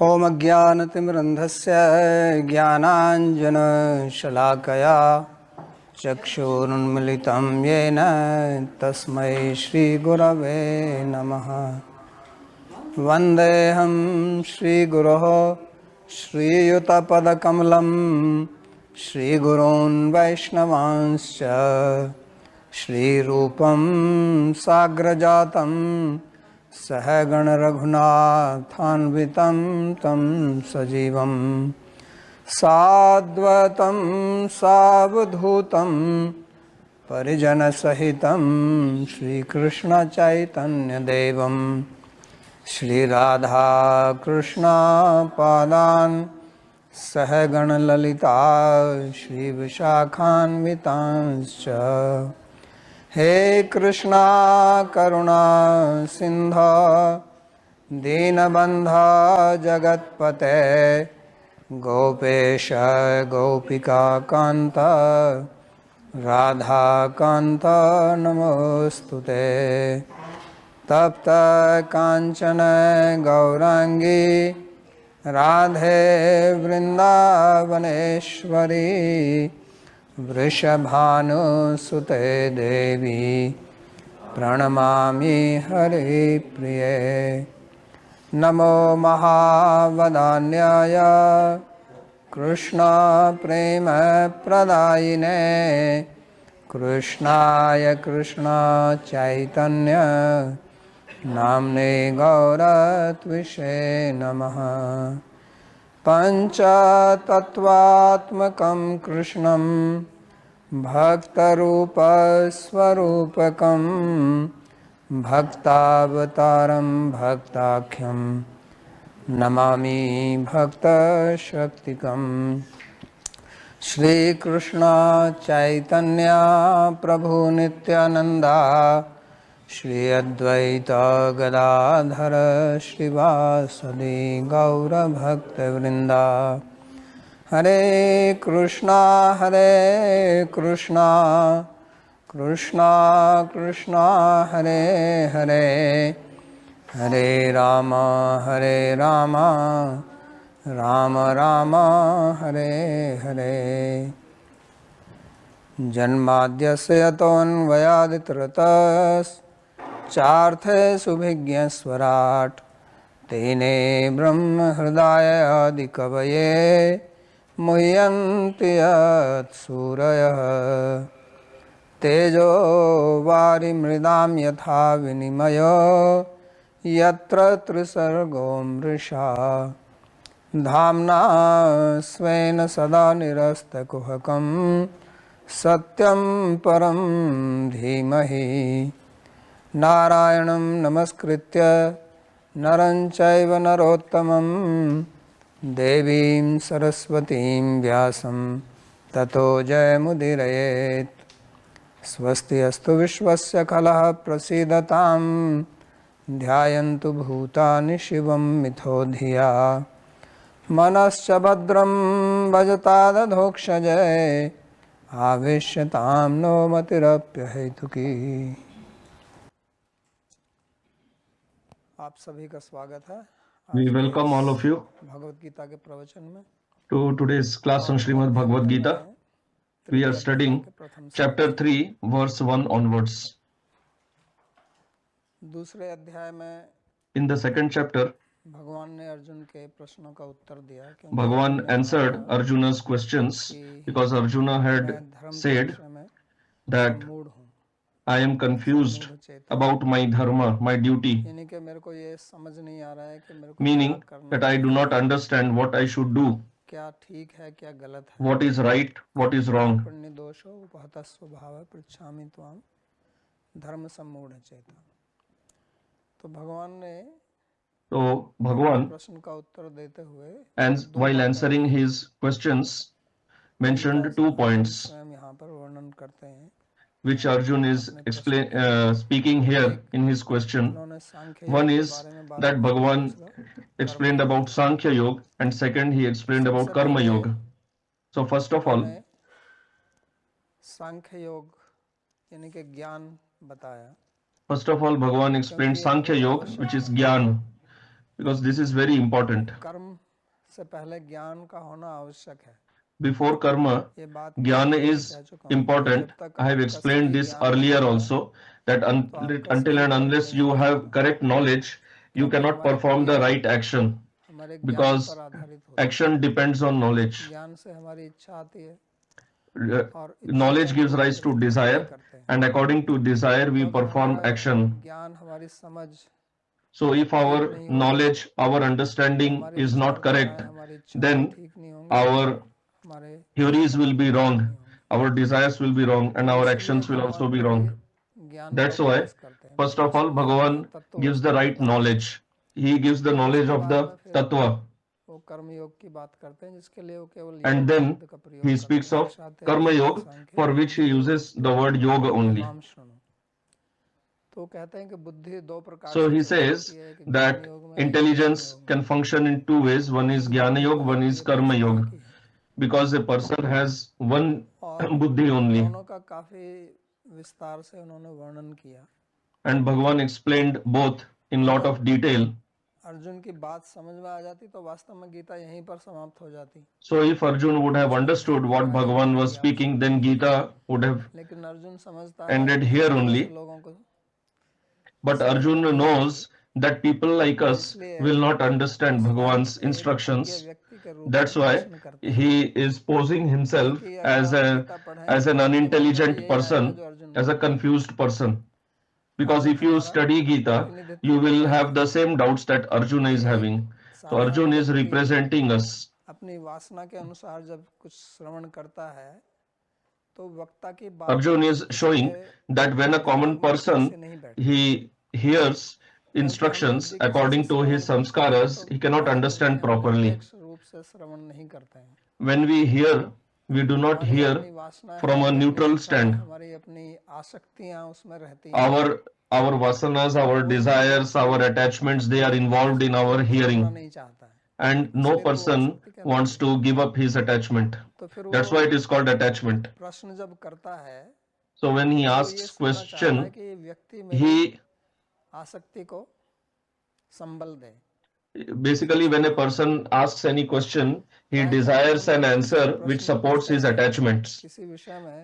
ॐ अज्ञानतिमिरन्धस्य ज्ञानाञ्जनशलाकया चक्षुरुन्मिलितं येन तस्मै श्रीगुरवे नमः। वन्देऽहं श्रीगुरोः श्रीयुतपदकमलं श्रीगुरून् वैष्णवांश्च श्रीरूपं साग्रजातं सहगण रघुनाथान्वितं तं सजीवं साद्वतं सावधूतं परिजनसहितं श्रीकृष्णचैतन्यदेवं श्रीराधाकृष्णपादान् सहगण ललिता श्रीविशाखान्वितांश्च। हे कृष्णा करुणा सिंधु दीनबंधो जगत्पते गोपेश गोपिका कांत राधा कांत नमोस्तुते। तप्त कांचन गौरांगी राधे वृंदावनेश्वरी वृषभानुसुते देवी प्रणमामि हरिप्रिये। नमो महावदान्याय कृष्ण प्रेम प्रदायिने कृष्णाय कृष्ण चैतन्य नाम्ने गौरत्विषे नमः। पंचतत्वात्मकं कृष्णं भक्तरूपस्वरूपकं भक्तावतारं भक्ताख्यं नमामि भक्तशक्तिकं। श्रीकृष्ण चैतन्य प्रभु नित्यानंदा श्री अद्वैत गदाधर श्रीवासदि गौरभक्तवृंदा। हरे कृष्णा कृष्णा कृष्णा हरे हरे हरे राम राम राम हरे हरे। जन्माद्यस्य यतोऽन्वयादितरतश्चार्थे सुभिज्ञस्वराट् तेने ब्रह्महृदाय आदिकवये मुह्यन्ति यत्सूरयः। तेजो वारिमृदां यथा विनिमयो यत्र त्रिसर्गो मृषा धाम्ना स्वेन सदा निरस्तकुहकं सत्यं परं धीमहि। नारायणं नमस्कृत्य नरं चैव नरोत्तमं देवीं सरस्वतीं व्यासं ततो जयमुदीरयेत्। स्वस्ति अस्तु विश्वस्य खलः प्रसीदतां ध्यायन्तु भूतानि शिवं मिथो धिया। मनश्च भद्रं भजतादधोक्षजय आवेश्यतां नो मतिरप्यहेतुकी। आप सभी का स्वागत है। We welcome all of you Bhagavad Gita के प्रवचन में to today's class on Srimad Bhagavad Gita. We are studying chapter 3 verse 1 onwards. दूसरे अध्याय में In the second chapter, भगवान ने अर्जुन के प्रश्नों का उत्तर दिया। Bhagavan answered Arjuna's questions because Arjuna had said that I am confused about my dharma, my duty, meaning that I do not understand what I should do, what is right, what is wrong. So Bhagavan, and while answering his questions, mentioned 2 points which Arjun is speaking here in his question. One is that Bhagavan explained about Sankhya Yoga, and second he explained about Karma Yoga. So first of all, सांख्य योग यानी कि ज्ञान बताया। First of all, Bhagavan explained Sankhya Yoga, which is Gyan, because this is very important. कर्म से पहले ज्ञान का होना आवश्यक है. Before karma, ये बात jnana is कह चुका हूं. important. जब तक I have आपका explained सही this ज्ञान earlier नहीं also, that आपका until सही and कर्म unless नहीं you हो have सकता. correct knowledge, you क्योंकि cannot हमारी perform the क्रिया right action, हमारे ज्ञान because पर आधारित होती है. action depends on knowledge. ज्ञान से हमारी इच्छा आती है और Knowledge gives rise to desire, करते हैं. and according to desire we क्योंकि perform हमारा action. ज्ञान हमारी समझ So if our knowledge, our understanding हमारी is not correct, हमारी इच्छाएं then ठीक नहीं होंगी, our हमारे theories will be wrong, नहीं होंगे. our desires will be wrong, and our actions will also be wrong. ज्ञान That's पर why, focus करते हैं. first of all, Bhagavan gives the right knowledge. He gives the knowledge of the tattva, वो कर्म योग की बात करते हैं जिसके लिए वो केवल and then he speaks of karma yoga, for which he uses the word yoga only. तो कहते हैं कि बुद्धि दो प्रकार So he says that intelligence can function in two ways. One is jnana yoga, one is karma yoga, because a person has one buddhi only. दोनों का काफी विस्तार से उन्होंने वर्णन किया. And Bhagavan explained both in lot of detail. Arjun की बात समझ में आ जाती तो वास्तव में गीता यहीं पर समाप्त हो जाती. So if Arjun would have understood what Bhagavan was speaking, then Gita would have लेकिन अर्जुन समझता ended here only. लोगों को. But Arjun knows that people like us will not understand Bhagavan's instructions. That's why he is posing himself as an unintelligent person, as a confused person. Because if you study Gita, you will have the same doubts that Arjuna is having. So Arjun is representing us. अपनी वासना के अनुसार जब कुछ श्रवण करता है तो वक्ता की बात Arjun is showing that when a common person he hears instructions according to his samskaras, he cannot understand properly. When we hear, we do not hear from a neutral stand. Our vasanas, our desires, our attachments, they are involved in our hearing, and no person wants to give up his attachment. That's why it is called attachment. So when he asks question, he basically, when a person asks any question, he desires an answer which supports his attachments.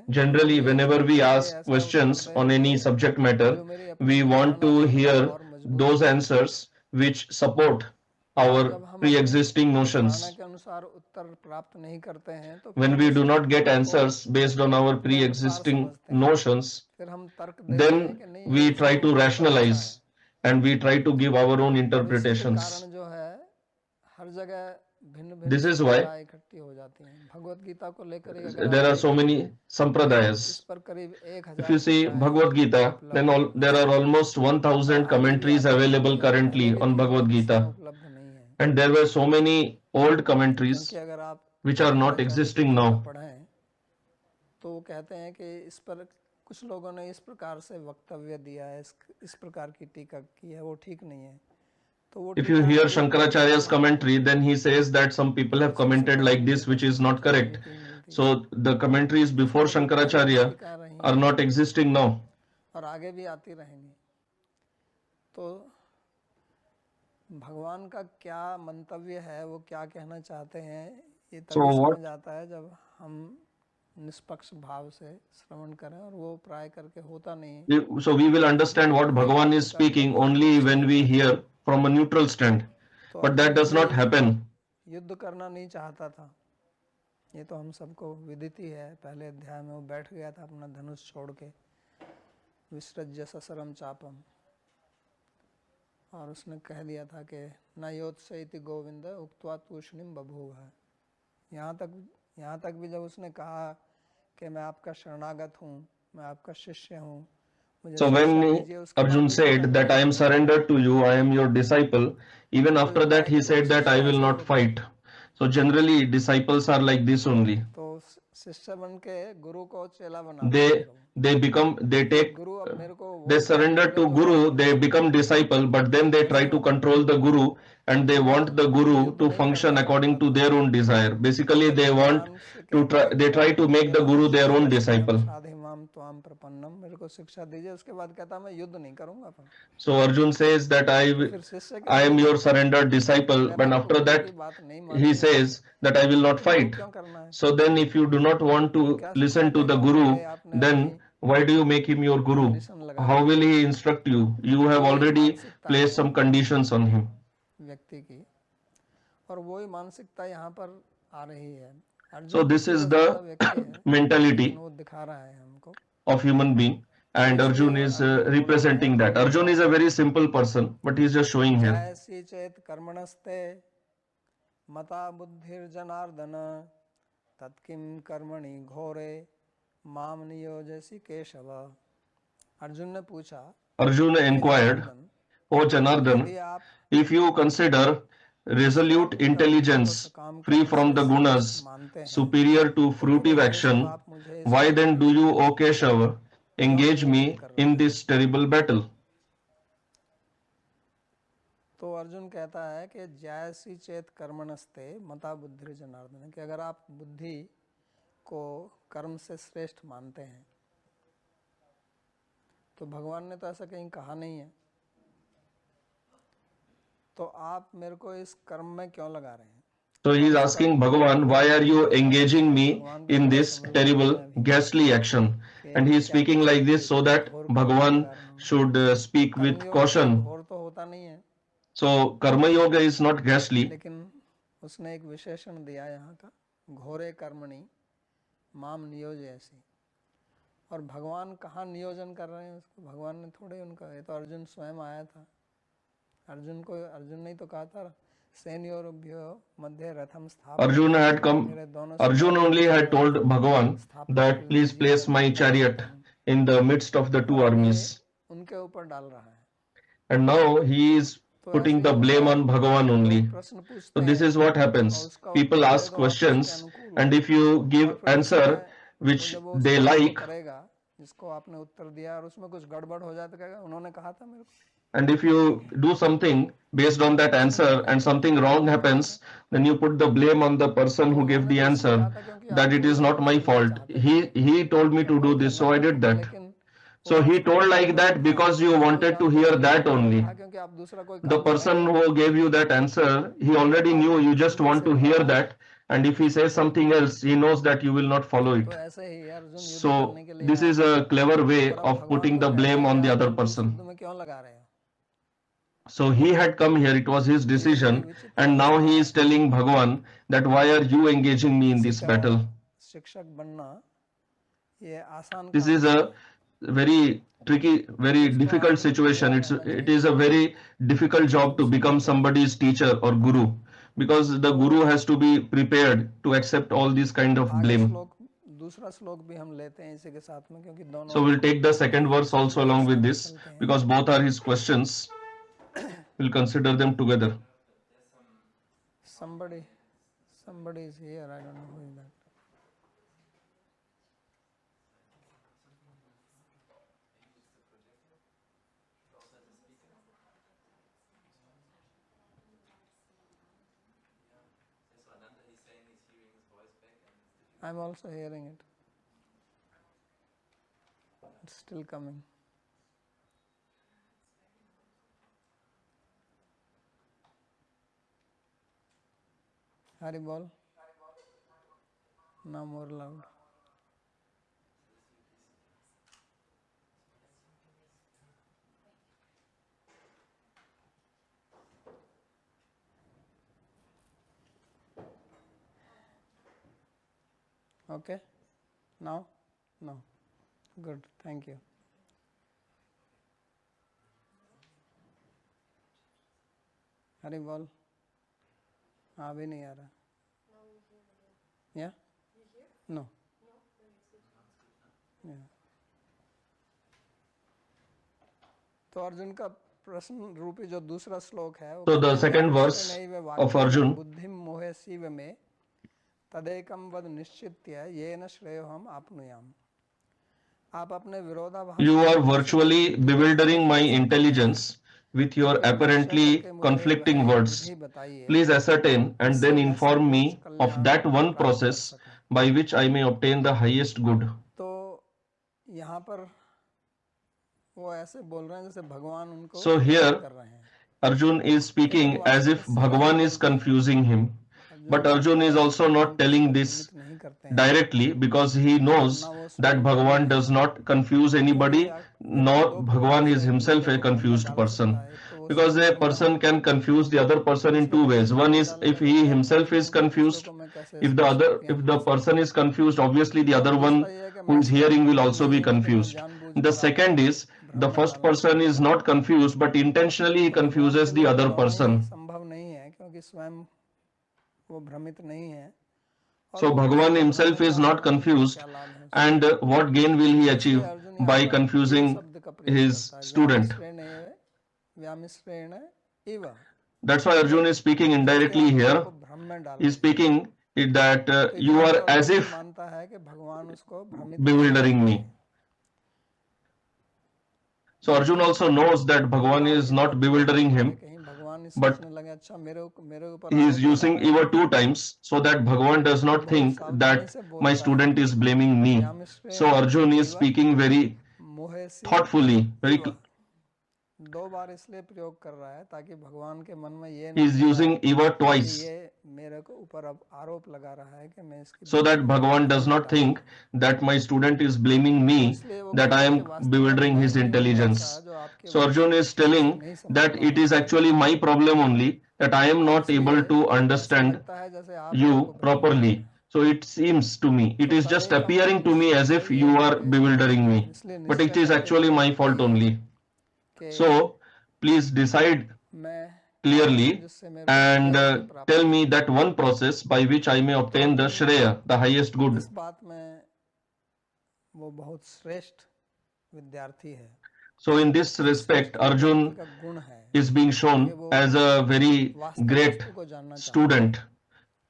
Generally, whenever we ask questions on any subject matter, we want to hear those answers which support our pre-existing notions. When we do not get answers based on our pre-existing notions, then we try to rationalize and we try to give our own interpretations. This is why there are so many sampradayas. If you see Bhagavad Gita, then there are almost 1000 commentaries available currently on Bhagavad Gita. And there were so many old commentaries which are not existing now. तो कहते हैं कि इस पर कुछ लोगों ने इस प्रकार से वक्तव्य दिया है, इस प्रकार की टीका की है, वो ठीक नहीं है. If you hear Shankaracharya's commentary, then he says that some people have commented like this, which is not correct. So the commentaries before Shankaracharya are not existing now. और आगे भी आती रहेंगी. तो भगवान का क्या मंतव्य है, वो क्या कहना चाहते हैं, ये तभी समझ आता है जब हम निष्पक्ष भाव से श्रवण करें, और वो प्राय करके होता नहीं है. So we will understand what Bhagavan is speaking only when we hear from a neutral stand, but that does not happen. युद्ध करना नहीं चाहता था, ये तो हम सबको विदित ही है. पहले अध्याय में वो बैठ गया था अपना धनुष छोड़ के, विसृज्य ससरम चापम, और उसने कह दिया था कि न योत्स्य इति गोविंद उक्त्वा तूष्णीम बभूव. यहाँ तक भी जब उसने कहा कि मैं आपका शरणागत हूँ, मैं आपका शिष्य हूँ. So when Arjun said that I am surrendered to you, I am your disciple, even after that he said that I will not fight. So generally disciples are like this only. तो शिष्य बन के गुरु को चेला बना. They surrender to Guru, they become disciple, but then they try to control the Guru and they want the Guru to function according to their own desire. Basically, they try to make the Guru their own disciple. माम प्रपन्नम, मेरे को शिक्षा दीजिए। उसके बाद कहता मैं युद्ध नहीं करूंगा। फिर So Arjun says that फिर शिष्य के I am लिए your surrendered disciple, अगर but आपको after गुरु that की बात नहीं he माननी है says that I will not तो गुरु fight. क्यों करना है? So then if you do not want तो to क्या शिक्षा listen to the देगा? guru, पहले आपने अपनी then why do you make him your guru? Condition लगा How the will he instruct you? You have वही already मानसिकता placed है some conditions on him. व्यक्ति की, और वही मानसिकता यहाँ पर आ रही है। So अर्जुन this बुद्धि is का ज्यादा the व्यक्ति है, लेकिन mentality वो दिखा रहा है हमको। of human being, तो and Arjun इसलिए is अर्जुन को बोला है representing that. Arjun is a very simple person, but he is just showing here. जैसी चेत कर्मणस्ते मता बुद्धिर्जनार्दन तत्किम कर्मणि घोरे माम नियोजसी केशव। अर्जुन ने पूछा, Arjuna हे inquired, जनार्दन, O Janardhan, यदि आप if you consider resolute स्वयं कर्म को intelligence सकाम free कर्म from से the श्रेष्ठ gunas मानते हैं superior to तो फिर fruitive हे केशव action, आप मुझे इस why युद्ध then do में you, O Keshav, क्यों engage नियोजित me कर रहे in हैं? this terrible battle? तो अर्जुन कहता है कि जैसी चेत कर्मणस्ते मता बुद्धि जनार्दन, कि अगर आप बुद्धि को कर्म से श्रेष्ठ मानते हैं तो भगवान ने तो ऐसा कहीं कहा नहीं है, तो आप मेरे को इस कर्म में क्यों लगा रहे हैं? So he is asking Bhagavan, why are you engaging me in this terrible ghastly action? And he is speaking like this so that Bhagavan should speak with caution. घोर तो होता नहीं है, So Karma Yoga is not ghastly. लेकिन उसने एक विशेषण दिया यहाँ का, घोरे कर्मणि माम नियोज ऐसी। और भगवान कहाँ नियोजन कर रहे हैं उसको? भगवान ने थोड़े उनका, ये तो अर्जुन स्वयं आया था। अर्जुन ने तो कहा था सेनयोरभ्यो मध्य रथम स्थापय। Arjuna had come, Arjuna only had told Bhagavan that please place my chariot in the midst of the two armies. उनके ऊपर डाल रहा है, And now he is putting the blame on Bhagavan only. So this is what happens. People ask questions, and if you give answer which they like, जिसको आपने उत्तर दिया और उसमें कुछ गड़बड़ हो जाए तो कहेगा उन्होंने कहा था मेरे को। and if you do something based on that answer and something wrong happens, then you put the blame on the person who gave the answer, that it is not my fault. He told me to do this, so I did that. So he told like that because you wanted to hear that only. The person who gave you that answer, he already knew you just want to hear that, and if he says something else, he knows that you will not follow it. So this is a clever way of putting the blame on the other person. So he had come here, it was his decision, and now he is telling Bhagavan that why are you engaging me in this battle? This is a very tricky, very difficult situation. It is a very difficult job to become somebody's teacher or guru, because the guru has to be prepared to accept all these kind of blame. So we'll take the second verse also along with this, because both are his questions. We'll consider them together. Somebody is here. I don't know who is that. I'm also hearing it. It's still coming. Hari bol. Now more loud. Okay. Now? No. Good. Thank you. Hari bol. अभी नहीं आ रहा। या no तो अर्जुन का प्रश्न रूपी जो दूसरा श्लोक है, so the second verse of Arjun, बुद्धि मोहे शिव में तदेकम वद निश्चित्य येन श्रेयोहम आपनुयाम। आप अपने विरोधाभास, you are virtually bewildering my intelligence with your apparently conflicting words. Please ascertain and then inform me of that one process by which I may obtain the highest good. तो यहाँ पर वो ऐसे बोल रहे हैं जैसे भगवान उनको So here कर रहे हैं। Arjun is speaking as if Bhagwan is confusing him, but Arjun is also not telling this directly because he knows that Bhagwan does not confuse anybody, nor Bhagwan is himself a confused person. Because a person can confuse the other person in two ways. One is if he himself is confused. If the person is confused, obviously the other one who is hearing will also be confused. The second is the first person is not confused, but intentionally he confuses the other person. संभव नहीं है क्योंकि स्वयं वो भ्रमित नहीं है। So Bhagavan himself is not confused, and what gain will he achieve by confusing his student? That's why Arjun is speaking indirectly here. He is speaking that you are as if bewildering me. So Arjun also knows that Bhagavan is not bewildering him, but he is using eva 2 times so that Bhagavan does not think that my student is blaming me. So Arjun is speaking very thoughtfully, very. दो बार इसलिए प्रयोग कर रहा है ताकि भगवान के मन में ये he is using eva twice मेरे को ऊपर अब आरोप लगा रहा है कि मैं इसकी so that Bhagavan does not think that my student is blaming me, that I am bewildering his intelligence. So Arjun is telling that it is actually my problem only, that I am not able to understand you properly. So it seems to me, it is just appearing to me as if you are bewildering me, but it is actually my fault only. So please decide clearly and tell me that one process by which I may obtain the Shreya, the highest good. इस बात में वो बहुत श्रेष्ठ विद्यार्थी है। So in this respect, Arjun is being shown as a very great student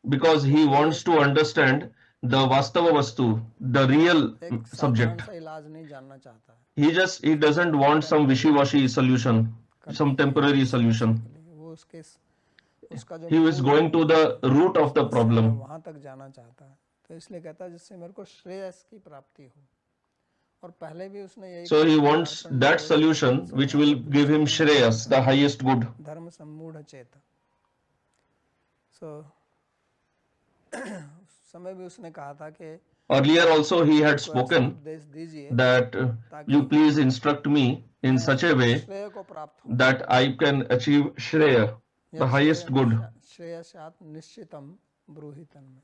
because he wants to understand the Vastava Vastu, the real subject. He doesn't want some wishy-washy solution, some temporary solution. He is going to the root of the problem. वहां तक जाना चाहता है, तो इसलिए कहता है जिससे मेरे को श्रेयस की प्राप्ति हो। और पहले भी उसने यही So he wants that solution which will give him Shreyas, the highest good. धर्म सम्मूढ़ चेत। So समय भी उसने कहा था कि earlier also he had spoken that you please instruct me in such a way that I can achieve Shreya, the highest good. श्रेयस्यात् निश्चितम ब्रूहितन में,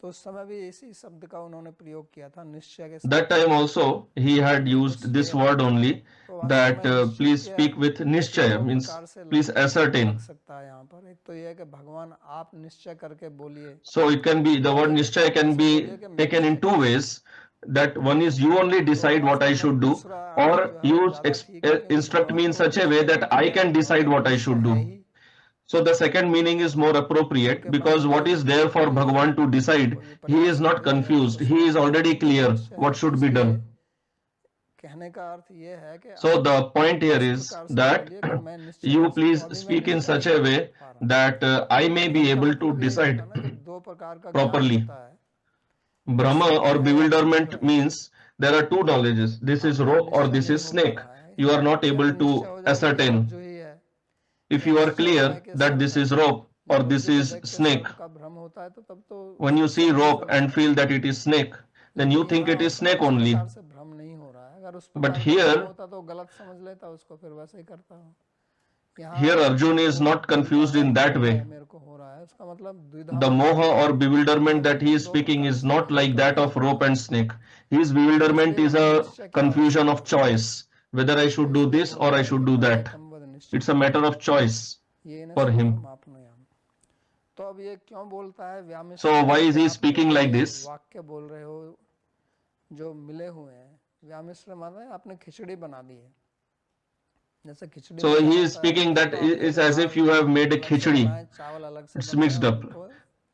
तो उस समय भी इसी शब्द का उन्होंने प्रयोग किया था निश्चय के साथ। That time also he had used this word only, that please speak with Nishchaya, means please ascertain. सकता है यहाँ पर एक तो यह है कि भगवान आप निश्चय करके बोलिए। So it can be, the word Nishchaya can be taken in two ways, that one is you only decide what I should do, or you instruct me in such a way that I can decide what I should do. So the second meaning is more appropriate because what is there for Bhagavan to decide, he is not confused, he is already clear what should be done. So the point here is that you please speak in such a way that I may be able to decide properly. Brahma or bewilderment means there are two knowledges, this is rope or this is snake. You are not able to ascertain. If you are clear that this is rope or this is snake, when you see rope and feel that it is snake, then you think it is snake only. But here Arjun is not confused in that way. The moha or bewilderment that he is speaking is not like that of rope and snake. His bewilderment is a confusion of choice, whether I should do this or I should do that. It's a matter of choice for him. So why is he speaking like this? So he is speaking that it's as if you have made a khichdi. It's mixed up.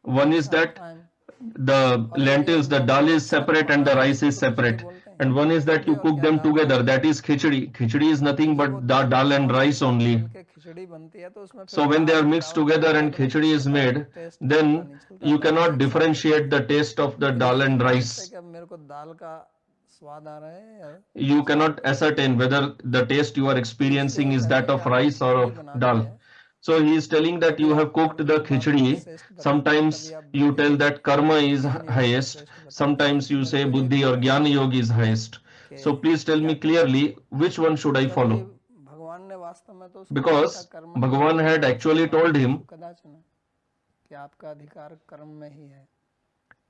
One is that the lentils, the dal is separate and the rice is separate. And one is that you cook them together, that is khichdi. Khichdi is nothing but the dal and rice only. So when they are mixed together and khichdi is made, then you cannot differentiate the taste of the dal and rice. स्वाद आ रहा है या You cannot ascertain whether the taste you are experiencing is that of rice or of dal. So he is telling that you have cooked the khichdi. Sometimes you tell that karma is highest. Sometimes you say buddhi or jnana yoga is highest. So please tell me clearly which one should I follow? भगवान ने वास्तव में तो उसको Because Bhagavan had actually told him कदाचन कि आपका अधिकार कर्म में ही है,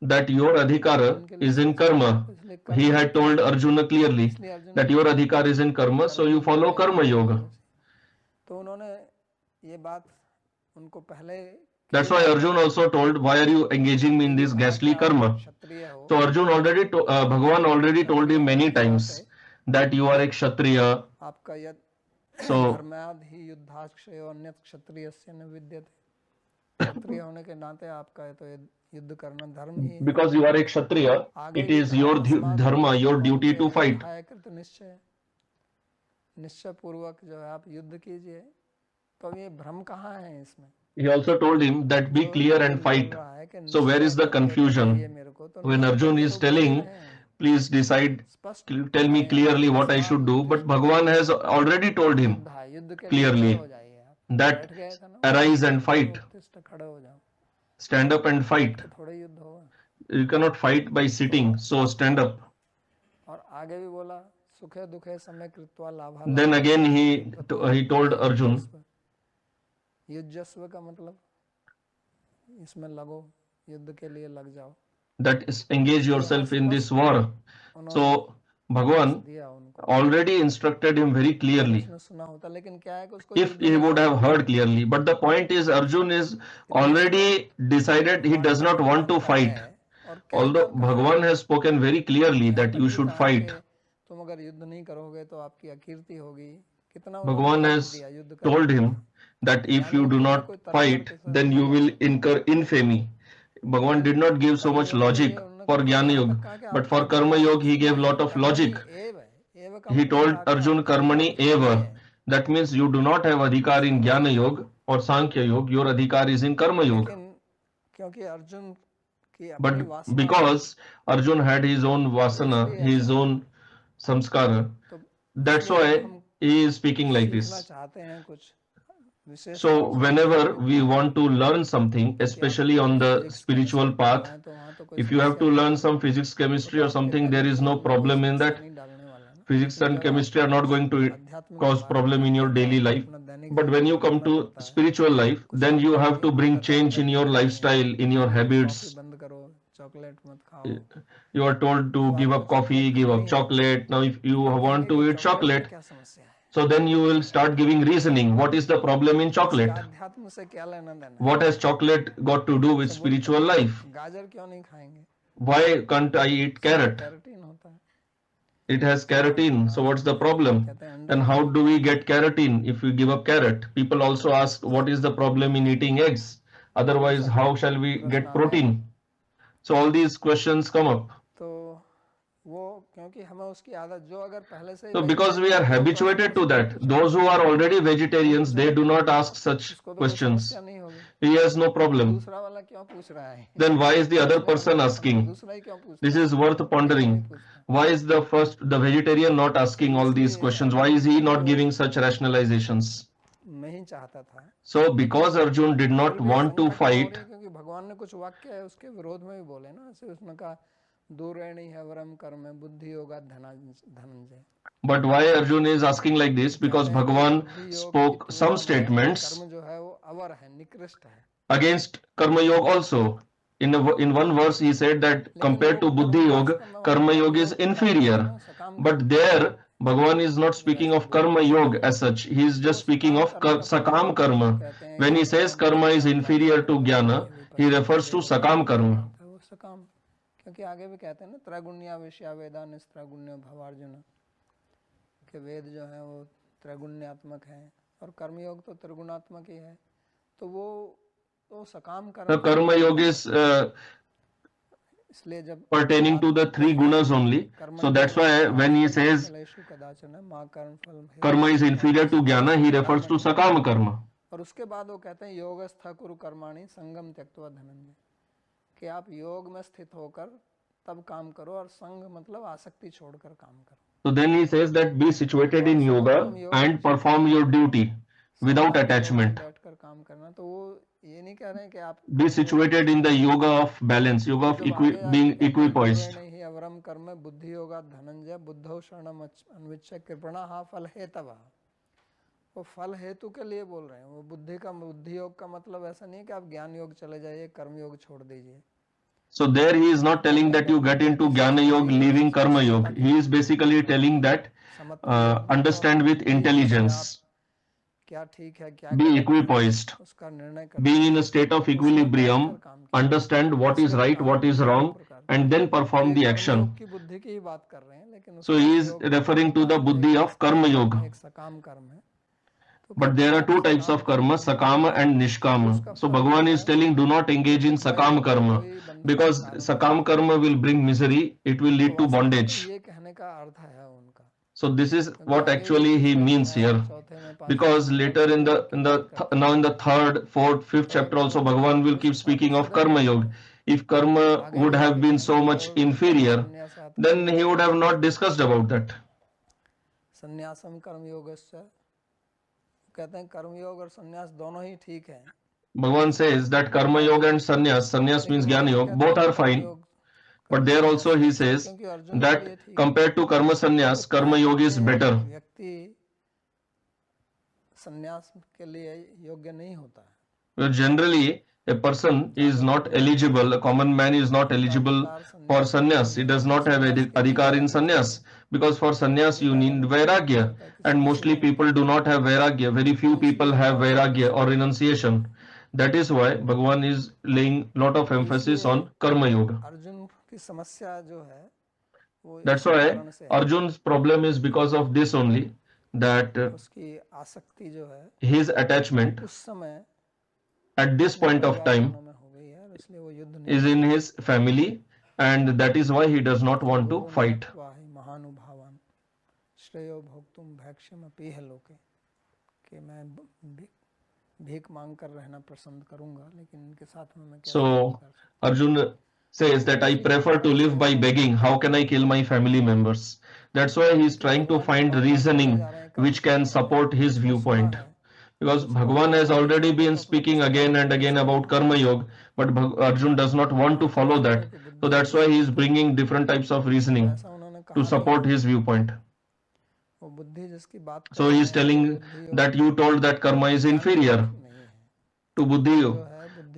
that your adhikara is in karma. He had told Arjuna clearly that your adhikar is in karma, so you follow karma yoga. तो उन्होंने ये बात उनको पहले, That's why Arjun also told, why are you engaging me in this ghastly karma? So Arjun already, Bhagavan already told him many times that you are a kshatriya. आपका यद So धर्माद ही युद्धाक्षय और अन्यत क्षत्रियस्य न विद्यते, क्षत्रिय होने के नाते आपका तो युद्ध करना धर्म ही है. because you are a kshatriya, it is your dharma, your duty to fight. निश्चय निश्चय पूर्वक जो है आप युद्ध कीजिए. तो ये भ्रम कहाँ है इसमें? He also told him that be clear and fight. So where is the confusion? When Arjun is telling, please decide, tell me clearly what I should do, but Bhagavan has already told him clearly that arise and fight. Stand up and fight. You cannot fight by sitting, so stand up. Then again he told Arjun, युद्धस्व का मतलब इसमें लगो, युद्ध के लिए लग जाओ. that is engage yourself in this war. So Bhagavan already instructed him very clearly if he would have heard clearly. But the point is Arjun is already decided he does not want to fight. Although Bhagavan has spoken very clearly that you should fight. तुम अगर युद्ध नहीं करोगे तो आपकी अकीर्ति होगी. Bhagavan has told him that if you do not fight, then you will incur infamy. Bhagavan did not give so much logic for Jnana Yoga, but for Karma Yoga he gave lot of logic. He told Arjun Karmani Eva. That means you do not have adhikar in Jnana Yoga or Sankhya Yoga, your adhikar is in Karma Yoga. But because Arjun had his own vasana, his own samskara, that's why he is speaking like this. So whenever we want to learn something, especially on the spiritual path, if you have to learn some physics, chemistry or something, there is no problem in that. Physics and chemistry are not going to cause problem in your daily life. But when you come to spiritual life, then you have to bring change in your lifestyle, in your habits. You are told to give up coffee, give up chocolate. Now if you want to eat chocolate, so then you will start giving reasoning. What is the problem in chocolate? What has chocolate got to do with spiritual life? Why can't I eat carrot? It has keratin. So what's the problem? And how do we get keratin if we give up carrot? People also ask, what is the problem in eating eggs? Otherwise, how shall we get protein? So all these questions come up. So because we are habituated to that, those who are already vegetarians, they do not ask such questions. He has no problem. Then why is the other person asking? This is worth pondering. Why is the vegetarian not asking all these questions? Why is he not giving such rationalizations? So because Arjun did not want to fight, but why Arjun is asking like this? Because Bhagavan spoke some statements against Karma Yoga also. In one verse he said that compared to Buddhi Yoga, Karma Yoga is inferior. But there Bhagavan is not speaking of Karma Yoga as such. He is just speaking of Sakam Karma. When he says Karma is inferior to Jnana, he refers to Sakam Karma. क्योंकि आगे भी कहते हैं ना, त्रैगुण्या विषया वेदा निस्त्रैगुण्य भवार्जुन, कि वेद जो है वो त्रैगुण्यात्मक है और कर्मयोग तो त्रिगुणात्मक ही है. तो वो तो सकाम कर्मयोग is pertaining to the three gunas only. So that's why when he says karma is inferior to jnana, he refers to sakama karma. और उसके बाद वो कहते हैं योगस्थ कुरु कर्माणि संगम त्यक्त्वा धनंजय, कि आप योग में स्थित होकर तब काम करो, और संग मतलब आसक्ति छोड़कर काम करो. So then he says that be situated in yoga and perform your duty without attachment. बैठकर काम करना. तो वो ये नहीं कह रहे हैं कि आप Be situated in the yoga of balance, yoga of being equipoised. नहीं अवरम कर्म बुद्धि योगा धनंजय बुद्धौ शरणम अन्विच्य कृपणा हा फल हेतवा. वो फल हेतु के लिए बोल रहे हैं. वो बुद्धि योग का मतलब ऐसा नहीं है कि आप ज्ञान योग चले जाइए, कर्म योग छोड़ दीजिए. So there he is not telling that you get into Jnana Yoga leaving Karma Yoga. He is basically telling that understand with intelligence, क्या ठीक है क्या be equipoised, उसका निर्णय being in a state of equilibrium, understand what is right, what is wrong, and then perform the action. की बुद्धि की ही बात कर रहे हैं, लेकिन So he is referring to the buddhi of Karma Yoga. एक सकाम कर्म है. But there are two types of karma, sakama and nishkama. So Bhagavan is telling do not engage in sakama karma, because sakama karma will bring misery, it will lead to bondage. ये कहने का अर्थ है उनका. So this is what actually he means here, because later in the third, fourth, fifth chapter also Bhagavan will keep speaking of karma yoga. If karma would have been so much inferior, then he would have not discussed about that. संन्यासम कर्म योगस्य, कहते हैं कर्म योग और संन्यास दोनों ही ठीक है. Bhagavan says that karma yoga and sannyas means jnana yoga, both are fine. But there also he says that compared to karma sannyas, karma yoga is better. व्यक्ति संन्यास के लिए योग्य नहीं होता है. Well, generally a person is not eligible, a common man is not eligible for sannyas. He does not have adhikar in sannyas, because for sannyas you need vairagya, and mostly people do not have vairagya. Very few people have vairagya or renunciation. That is why Bhagavan is laying lot of emphasis on karma yoga. Arjun की समस्या जो है वो That's why Arjun's problem is because of this only, that उसकी आसक्ति जो है his attachment उस समय at this point of time इसलिए वो युद्ध is in his family, and that is why he does not want to fight. महानुभावान श्रेयो भोक्तुम भैक्ष्यम अपीह लोके, कि मैं भीख मांग कर रहना पसंद करूंगा, लेकिन इनके साथ में मैं So Arjun says that I prefer to live by begging. How can I kill my family members? That's why he is trying to find reasoning which can support his viewpoint. Because Bhagavan has already been speaking again and again about Karma Yoga, but Arjun does not want to follow that. So that's why he is bringing different types of reasoning to support his viewpoint. So he is telling that you told that karma is inferior to buddhi yoga.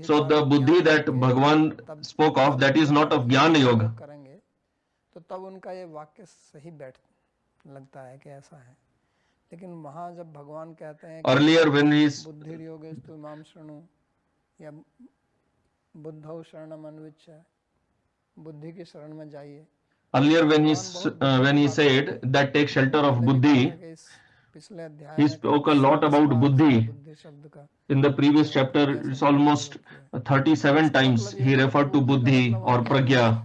So the buddhi that Bhagavan spoke of, that is not of Jnana Yoga. करेंगे तो तब उनका ये वाक्य सही बैठ लगता है कि ऐसा है. लेकिन वहाँ जब भगवान कहते हैं Earlier when he is बुद्धि योगेस्तु माम शृणु या बुद्धौ शरणम अन्विच्य, बुद्धि की शरण में जाइए. Earlier when he said that take shelter of buddhi, he spoke a lot about buddhi. In the previous chapter, it's almost 37 times he referred to buddhi or pragya.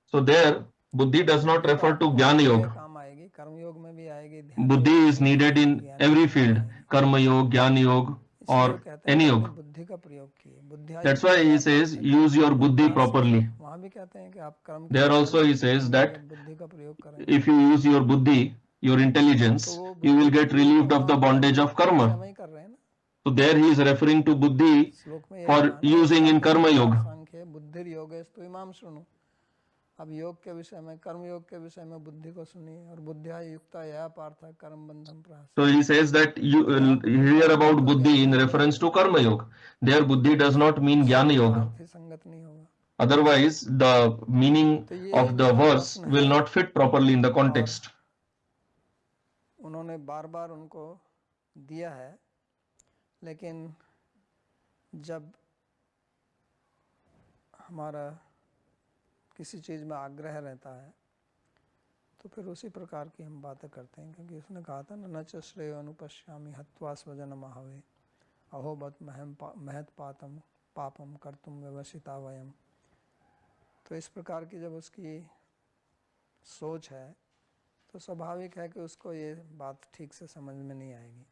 So there, buddhi does not refer to jnana yoga. Buddhi is needed in every field, karma yoga, jnana yoga, or any yoga. That's why he says use your buddhi properly. There also he says that if you use your buddhi, your intelligence, you will get relieved of the bondage of karma. So there he is referring to buddhi for using in karma yoga. अब योग के विषय में, कर्म योग के विषय में बुद्धि को सुनिए, और बुद्धिया युक्ता या पार्थ कर्म बंधन प्रहास. So he says that you hear about buddhi in reference to karma yoga. There buddhi does not mean jnana yoga. संगत नहीं होगा. Otherwise the meaning of the verse will not fit properly in the context. उन्होंने बार-बार उनको दिया है, लेकिन जब हमारा किसी चीज़ में आग्रह रहता है तो फिर उसी प्रकार की हम बातें करते हैं. क्योंकि उसने कहा था न च श्रेयो अनुपश्यामि हत्वा स्वजन महावे अहोबत महत पापम कर्तुम व्यवसिता वयम. तो इस प्रकार की जब उसकी सोच है तो स्वाभाविक है कि उसको ये बात ठीक से समझ में नहीं आएगी.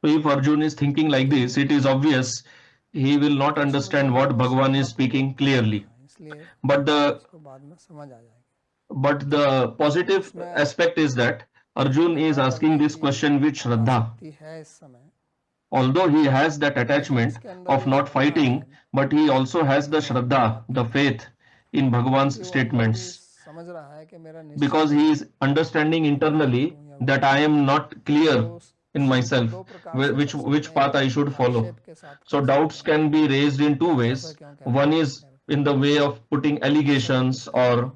So if Arjun is thinking like this, it is obvious he will not understand what Bhagavan is speaking clearly. इसलिए But इसको बाद में समझ आ जाएगी। the positive aspect is that Arjun is asking this question with Shraddha. शक्ति है इस समय, Although he has that attachment इसके अंदर of ये not भावना fighting, है, but he also has the Shraddha, the faith in Bhagavan's कि वो अंदर भी statements, समझ रहा है कि मेरा निश्चय because he is understanding internally that I am not clear in myself दो प्रकार से कर which सकते path हैं, I should follow. आक्षेप के साथ So कर doubts सकते हैं। can be raised in two ways. ऐसा क्यों कह रहे One हैं? is in the way of putting allegations or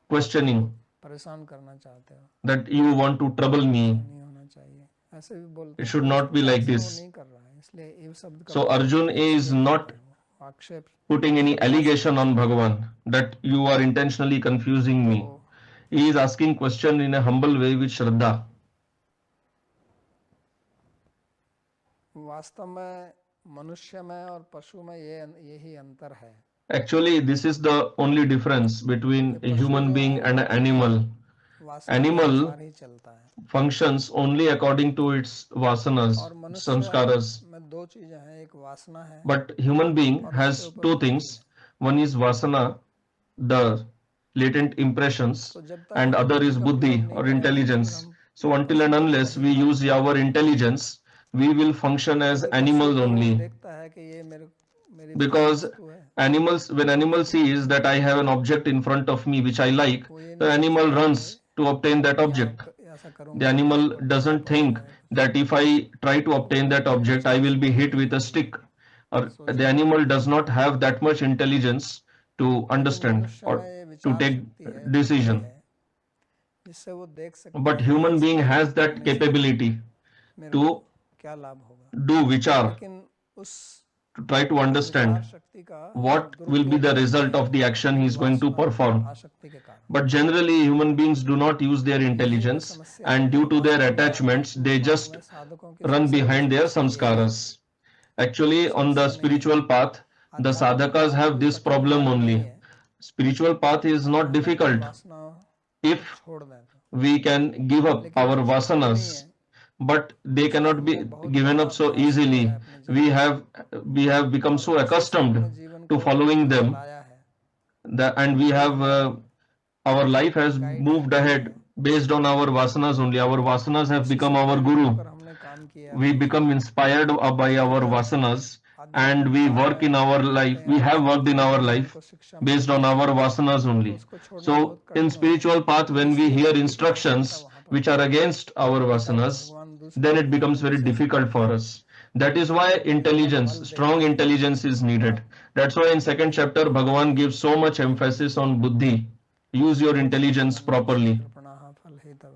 questioning परेशान करना चाहते हो, that you want to trouble me. नहीं होना चाहिए, ऐसे भी बोलते It हैं। should तो not उस be प्रकार like से वो this. नहीं कर रहा है, इसलिए ये शब्द का So प्रयोग Arjun इसलिए is कर not रहे हैं वो। आक्षेप putting any allegation on Bhagavan that you are intentionally confusing me. He is asking question in a humble way with Shraddha. वास्तव में मनुष्य में और पशु में यही अंतर है। Actually, this is the only difference between a human being and an animal. Animal ही चलता है, functions only according to its vasanas, और मनुष्य samskaras. में दो चीजें हैं, एक वासना है, But human being has two things. One is vasana, the latent impressions, तो जब तक and हम other is बुद्धि का buddhi प्रयोग नहीं or करेंगे, intelligence. फिर हम So until and unless we use our intelligence, we will function as क्योंकि animals पशु तो only. देखता है कि ये मेरी Because वस्तु है, animals, when animal sees that I have an object in front of me which I like, वो ये the नहीं animal सोचता runs to obtain that object. ऐसा करूंगा The animal doesn't think that if I try to obtain that object, I will be hit with a stick. Or the animal does not have that much intelligence to understand or to take decision. जिससे वो देख सकता But है human being इस has that करने से capability मेरे to को क्या लाभ होगा, do vichar, लेकिन उस to try to understand शक्ति का what will be the result of the action he is going to perform. आसक्ति के कारण But generally, human beings do not use their intelligence, and due to their attachments, they just साधकों की run behind their samskaras. Actually, on the spiritual path, the sadhakas have this problem only. Spiritual path is not difficult वासना if छोड़ दें तो, we can give up our vasanas, but they cannot be given up so easily. We have become so accustomed to following them, लाया है, and we have our life has moved ahead based on our vasanas only. Our vasanas have become our guru. अगर हमने काम किया We become inspired by our vasanas, and we work in our life. We have worked in our life based on our vasanas only. So in spiritual path, when we hear instructions which are against our vasanas, then it becomes very difficult for us. That is why intelligence, strong intelligence is needed. That's why in second chapter, Bhagavan gives so much emphasis on buddhi. Use your intelligence properly. फल हेतु,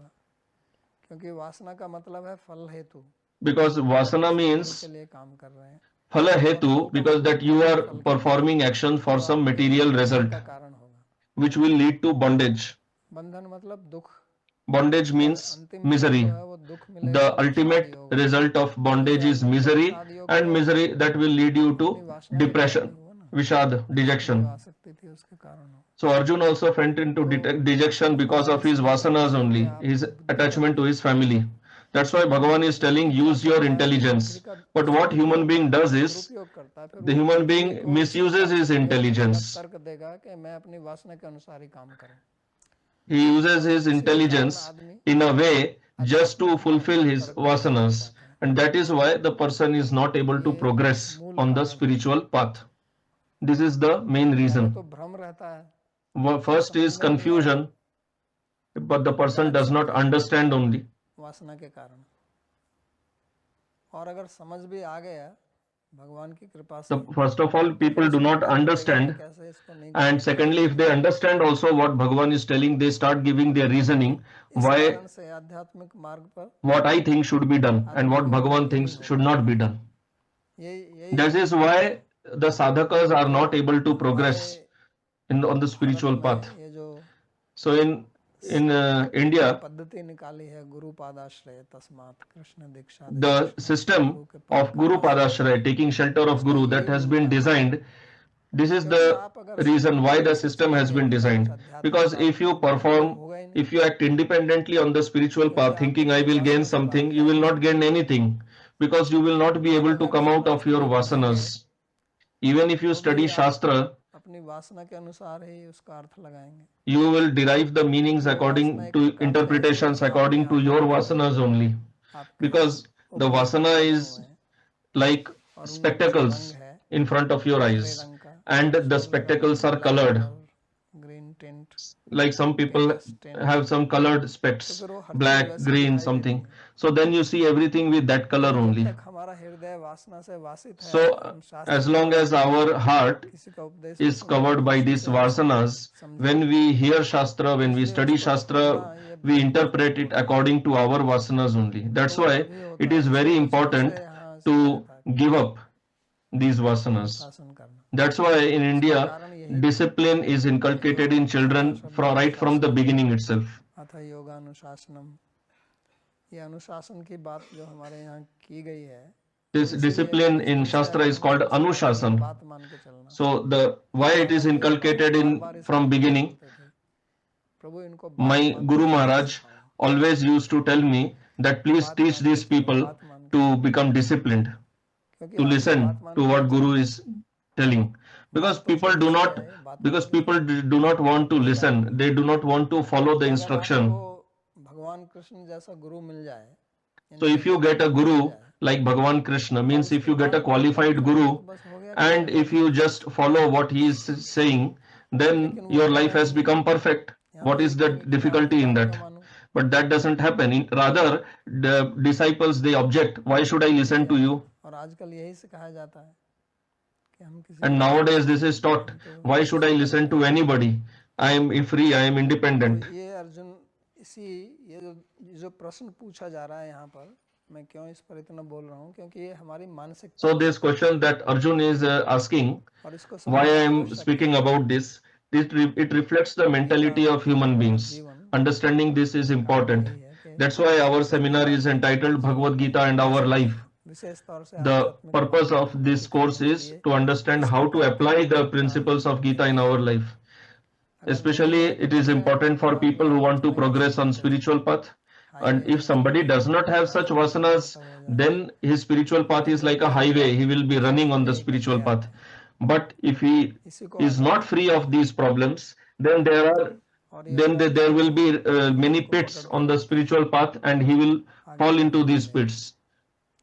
क्योंकि वासना का मतलब है फल हेतु, Because vasana means के लिए काम कर रहे हैं, phala hetu, because that you are performing action for some material result, का कारण होगा। which will lead to bondage. बंधन मतलब दुख, Bondage means misery. वो दुख मिलेगा, The ultimate result of bondage is misery, and misery that will lead you to depression, vishad, dejection. आसक्ति थी उसके कारण हो। So Arjun also went into dejection because of his vasanas only, his attachment to his family. That's why Bhagavan is telling, use your intelligence. But what human being does is, उपयोग करता है, फिर the human being misuses his intelligence. तर्क देगा कि मैं अपनी वासना के अनुसार ही काम करूं। He uses his intelligence in a way just to fulfill his vasanas. And that is why the person is not able to progress on the spiritual path. This is the main reason. तो भ्रम रहता है, First is confusion, but the person does not understand only. वासना के कारण, और अगर समझ भी आ गया भगवान की कृपा से, So first of all, people do not understand. कैसे इसको नहीं, And secondly, if they understand also what Bhagavan is telling, they start giving their reasoning why कारण से आध्यात्मिक मार्ग पर what I think should be done and what Bhagavan thinks should not be done. यही That is why the sadhakas are not able to progress on the spiritual path. ये जो So in India, पद्धति निकाली है गुरु पादाश्रय तस्मात् कृष्ण दीक्षा, the system of Guru Padashraya, taking shelter of Guru, that has been designed. This is the reason why the system has been designed. Because if you perform, if you act independently on the spiritual path, thinking I will gain something, you will not gain anything. Because you will not be able to come out of your vasanas. Even if you study Shastra, अपनी वासना के अनुसार ही उसका अर्थ लगाएंगे. you will derive the meanings according to interpretations according to your vasanas only. Because the vasana is like spectacles in front of your eyes, and the spectacles are colored. Green tint, Like some people have some colored specs, black, green, something. So then you see everything with that color only. हमारा हृदय वासना से वासित है. So as long as our heart is covered by these vasanas, when we hear Shastra, when we study Shastra, we interpret it according to our vasanas only. That's why it is very important to give up these vasanas. That's why in India, discipline is inculcated in children right from the beginning itself. अथ योगानुशासनम, ये अनुशासन की बात जो हमारे यहाँ की गई है, this discipline in Shastra is called Anushasan. So why it is inculcated from beginning? My Guru Maharaj always used to tell me that please teach these people to become disciplined, to listen to what Guru is telling. Because people do not want to listen. They do not want to follow the instruction. So if you get a guru like Bhagavan Krishna, means if you get a qualified guru and if you just follow what he is saying, then your life has become perfect. What is the difficulty in that? But that doesn't happen. Rather, the disciples, they object. Why should I listen to you? And nowadays this is taught. Why should I listen to anybody? I am free, I am independent. So this question that Arjun is asking, why I am speaking about this, it reflects the mentality of human beings. Understanding this is important. That's why our seminar is entitled Bhagavad Gita and Our Life. The purpose of this course is to understand how to apply the principles of Gita in our life. Especially it is important for people who want to progress on spiritual path. And if somebody does not have such vasanas, then his spiritual path is like a highway. He will be running on the spiritual path. But if he is not free of these problems, then there will be many pits on the spiritual path, and he will fall into these pits.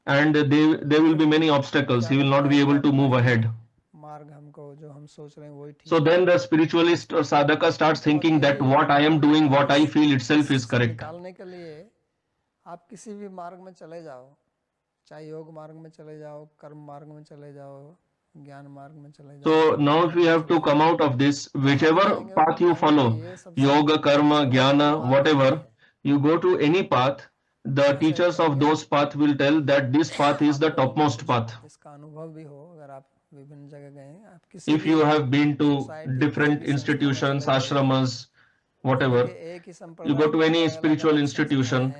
And there will be many obstacles. He will not be able to move ahead. So then the spiritualist or sadhaka starts thinking that what I am doing, what I feel itself is correct. आप किसी भी मार्ग में चले जाओ, चाहे योग मार्ग में चले जाओ, कर्म मार्ग में चले जाओ, ज्ञान मार्ग में चले जाओ. So now if we have to come out of this, whichever path you follow, yoga, karma, jnana, whatever, you go to any path, the teachers of those paths will tell that this path is the topmost path. If you have been to different institutions, ashramas, whatever, you go to any spiritual institution,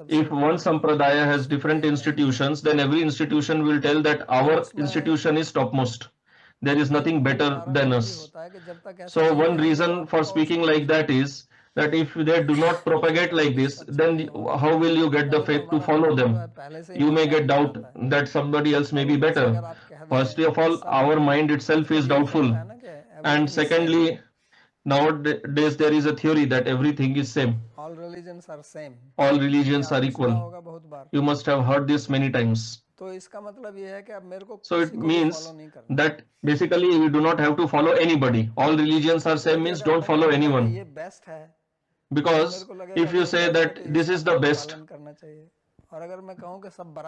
if one sampradaya has different institutions, then every institution will tell that our institution is topmost. There is nothing better than us. So one reason for speaking like that is that if they do not propagate like this, then how will you get the faith to follow them? You may get doubt that somebody else may be better. First of all, our mind itself is doubtful. And secondly, nowadays there is a theory that everything is same. All religions are same. All religions are equal. You must have heard this many times. So it means that basically we do not have to follow anybody. All religions are same means don't follow anyone. Because if you say that this is the best,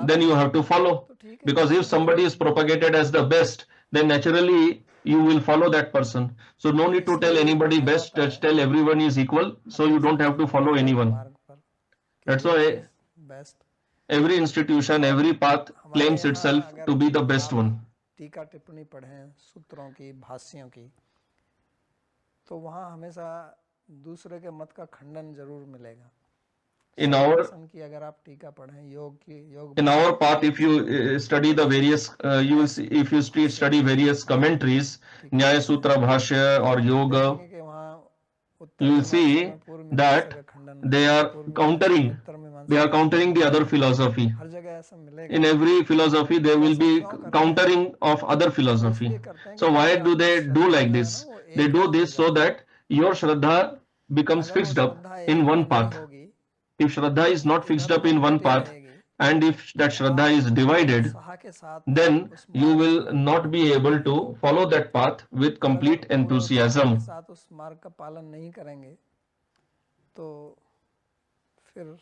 then you have to follow. Because if somebody is propagated as the best, then naturally you will follow that person. So no need to tell anybody best, just tell everyone is equal, so you don't have to follow anyone. That's why every institution, every path claims itself to be the best one. टीका टिप्पणी पढ़ें सूत्रों की, भाष्यों की, तो वहाँ हमेशा दूसरे के मत का खंडन जरूर मिलेगा. In our path, if you study the various, you will see, if you study various commentaries, Nyaya Sutra, Bhashya or Yoga, you will see that they are countering they are countering the other philosophy. हर जगह ऐसा मिलेगा. In every philosophy, there will be countering of other philosophy. So why do they do like this? They do this so that your Shraddha becomes fixed up in one path. If Shraddha is not fixed up in one path, and if that Shraddha is divided, then you will not be able to follow that path with complete enthusiasm. साथ उस मार्ग का पालन नहीं करेंगे तो फिर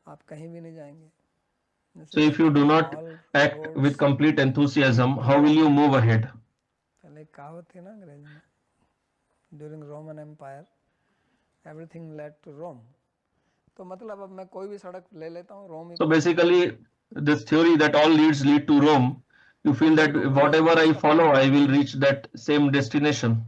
आप कहीं भी नहीं जाएंगे. So if you do not act with complete enthusiasm, how will you move ahead? पहले कहावत थी ना अंग्रेजी में, during Roman Empire everything led to Rome. तो मतलब अब मैं कोई भी सड़क ले लेता हूँ रोम. So basically this theory that all lead to Rome, you feel that whatever I follow, I will reach that same destination,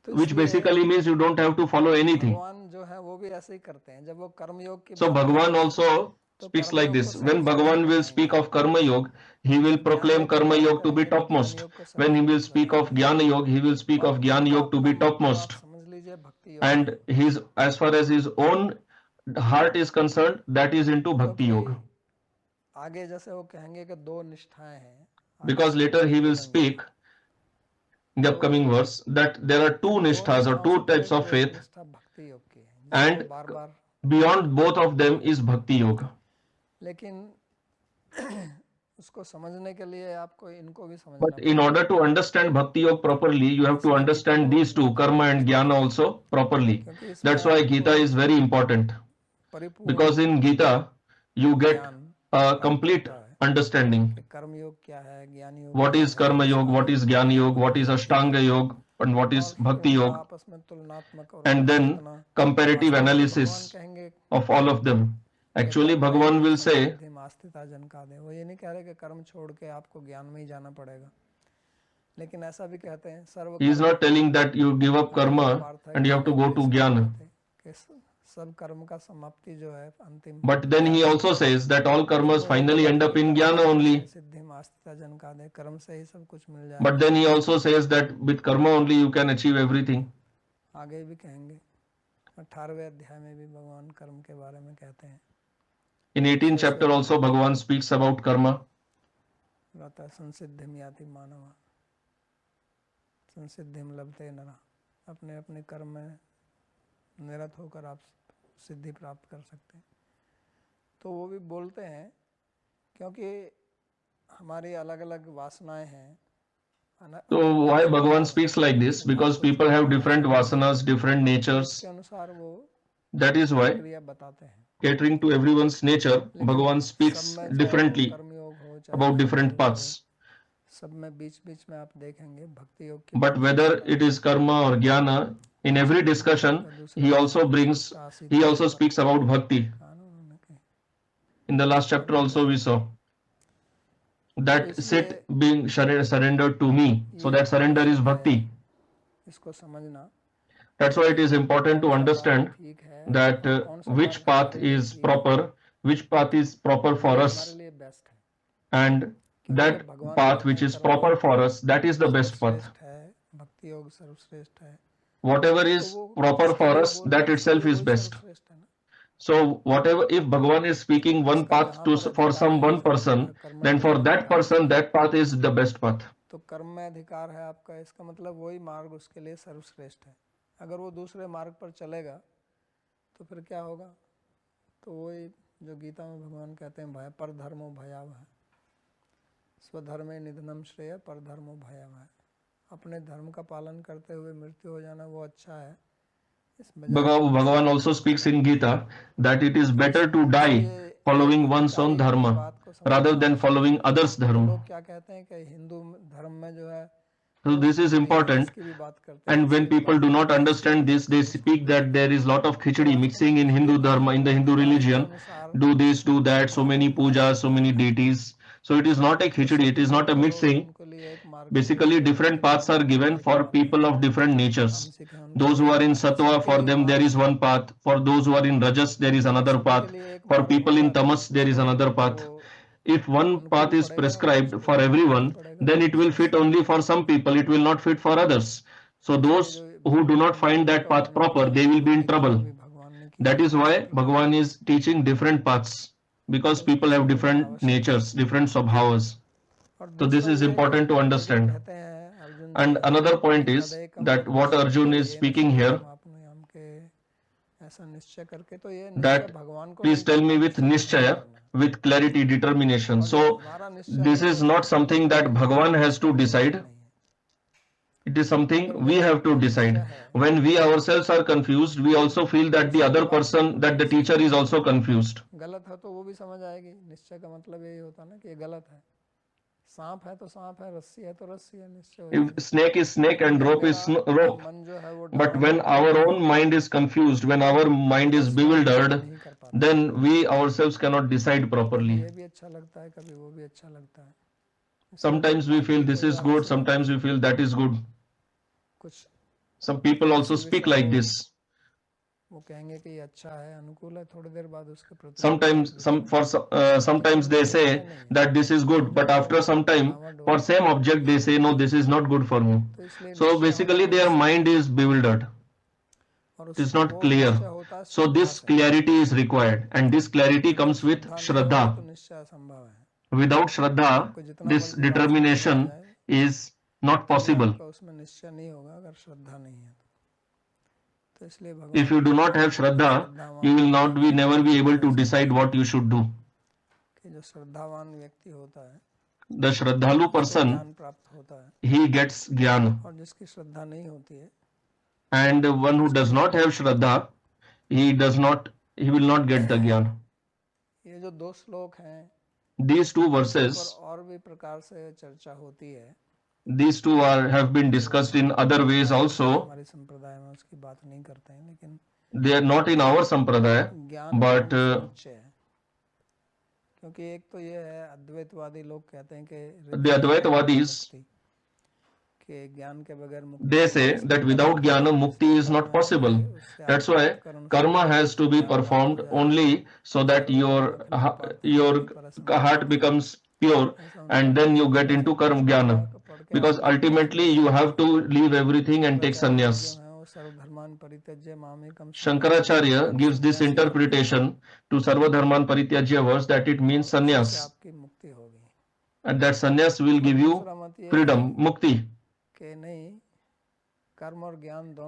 which basically means you don't have to follow anything. भगवान जो है वो भी ऐसे ही करते हैं. जब वो कर्मयोग की So Bhagavan also speaks like this. When Bhagavan will speak of Karma Yoga, he will proclaim Karma Yoga to be topmost. When he will speak of Jnana Yoga, he will speak of Jnana Yoga to be topmost. समझ लीजिए भक्ति योग. And his, as far as his own heart is concerned, that is into Bhakti Yoga. आगे जैसे वो कहेंगे कि दो निष्ठाएं हैं. Because later he will speak in the upcoming verse that there are two nishthas or two types of faith, निष्ठा भक्ति योग की है. and bar bar beyond both of them is Bhakti Yoga. लेकिन उसको समझने के लिए आपको इनको भी समझना. But in order to understand Bhakti Yoga properly, you have to understand these two, Karma and Jnana, also properly. That's why Gita is very important. Because in Gita, you get a complete understanding. कर्म योग क्या है, ज्ञान योग What is Karma Yoga, what is Jnana Yoga, what is Ashtanga Yoga, and what is Bhakti Yoga, आपस में तुलनात्मक और and then comparative analysis कहेंगे of all of them. Actually, Bhagavan will say, आस्थिता जनका दे. वो ये नहीं कह रहे कि कर्म छोड़ के आपको ज्ञान में ही जाना पड़ेगा, लेकिन ऐसा भी कहते हैं सर्व. he is not telling that you give up karma and you have to go to Jnana. सब कर्म का समाप्ति जो है अंतिम. But then he also says that all karmas finally end up in Jnana only. सिद्धि में आस्थिता जनका दे, कर्म से ही सब कुछ मिल जाए. But then he also says that with karma only you can achieve everything. आगे भी कहेंगे 18वें अध्याय में भी भगवान कर्म के बारे में कहते हैं. In 18th chapter also Bhagavan speaks about karma. रहता संसिद्धिम याति मानवा, संसिद्धिम लभते नरा. अपने अपने कर्म में निरत होकर आप सिद्धि प्राप्त कर सकते हैं. तो वो भी बोलते हैं क्योंकि हमारी अलग अलग वासनाएं हैं. So why Bhagavan speaks like this? Because people have different vasanas, different natures. के अनुसार वो That is why, क्रिया बताते हैं. catering to everyone's nature, Bhagavan speaks सब में चाहे differently कर्मयोग हो चाहे about different ज्ञान योग हो, paths. सब में बीच बीच में आप देखेंगे भक्ति योग की. But whether it is karma or jnana, in every discussion, he also speaks about bhakti. In the last chapter also we saw that sit being surrendered to me. So that surrender is bhakti. इसको समझना. That's why it is important to understand that which path is proper for us, and that path which is proper for us, that is the best path. भक्ति योग सर्वश्रेष्ठ है. Whatever is proper for us, that itself is best. So whatever, if Bhagavan is speaking one path for some one person, then for that person that path is the best path. तो कर्म में अधिकार है आपका, इसका मतलब वही मार्ग उसके लिए सर्वश्रेष्ठ है. अगर वो दूसरे मार्ग पर चलेगा तो फिर क्या होगा? तो वही जो गीता में भगवान कहते हैं भय पर धर्मो भयावह, स्वधर्मे निधनम श्रेय पर धर्मो भयावह. अपने धर्म का पालन करते हुए मृत्यु हो जाना वो अच्छा है. Bhagavan also speaks in Gita that it is better to die following one's own dharma rather than following others' dharma. लोग क्या कहते हैं कि हिंदू धर्म में जो है. So this is important, and when people do not understand this, they speak that there is lot of khichdi mixing in Hindu dharma, in the Hindu religion. Do this, do that, so many pujas, so many deities. So it is not a khichdi, it is not a mixing. Basically different paths are given for people of different natures. Those who are in sattva, for them there is one path. For those who are in rajas, there is another path. For people in tamas, there is another path. If one path is prescribed for everyone, then it will fit only for some people, it will not fit for others. So those who do not find that path proper, they will be in trouble. That is why Bhagavan is teaching different paths, because people have different natures, different swabhavas. So this is important to understand. And another point is that what Arjun is speaking here, that please tell me with nishchaya, with clarity, determination. So this is not something that Bhagavan has to decide. It is something we have to decide. When we ourselves are confused, we also feel that the other person, that the teacher is also confused. गलत है तो वो भी समझ आएगी. निश्चय का मतलब यही होता है ना कि ये गलत है. सांप है तो सांप है, रस्सी है तो रस्सी है, निश्चय हो जाएगा. If snake is snake and rope is rope. But when our own mind is confused, when our mind is bewildered, then we ourselves cannot decide properly. ये भी अच्छा लगता है, कभी वो भी अच्छा लगता है. Sometimes we feel this is good, sometimes we feel that is good. Some people also speak like this. वो कहेंगे कि ये अच्छा है, अनुकूल है, थोड़ी देर बाद उसके प्रति Sometimes they say that this is good, but after some time for same object they say no, this is not good for me. So basically their mind is bewildered. It is not clear. So this clarity is required, and this clarity comes with Shraddha. Without Shraddha, this determination is not possible. If you do not have Shraddha, you will never be able to decide what you should do. The Shraddhalu person, he gets Gyan. And one who does not have Shraddha, he will not get the Gyan. These two verses, these two have been discussed in other ways also. They are not in our sampradaya, but the Advaitavadis, they say that without Jnana, Mukti is not possible. That's why karma has to be performed only so that your heart becomes pure, and then you get into karma Jnana. Because ultimately you have to leave everything and take sannyas. Shankaracharya gives this interpretation to Sarva Dharman Parityajya verse that it means sannyas. And that sannyas will give you freedom, mukti.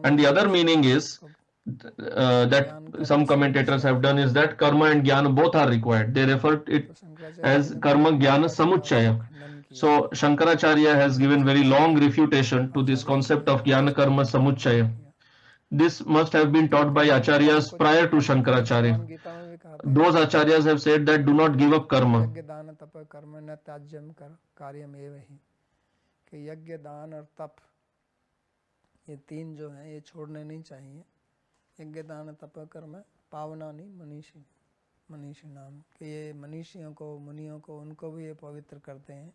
And the other meaning is that some commentators have done is that karma and jnana both are required. They refer it as karma jnana samuchchaya. So Shankaracharya has given very long refutation to this concept of jnana karma samuchchaya. This must have been taught by acharyas prior to Shankaracharya. Those acharyas have said that do not give up karma. यज्ञ दान और तप ये तीन जो हैं ये छोड़ने नहीं चाहिए. यज्ञ दान तप कर्म पावनानि मनीषी नाम कि ये मनीषियों को, मुनियों को, उनको भी ये पवित्र करते हैं,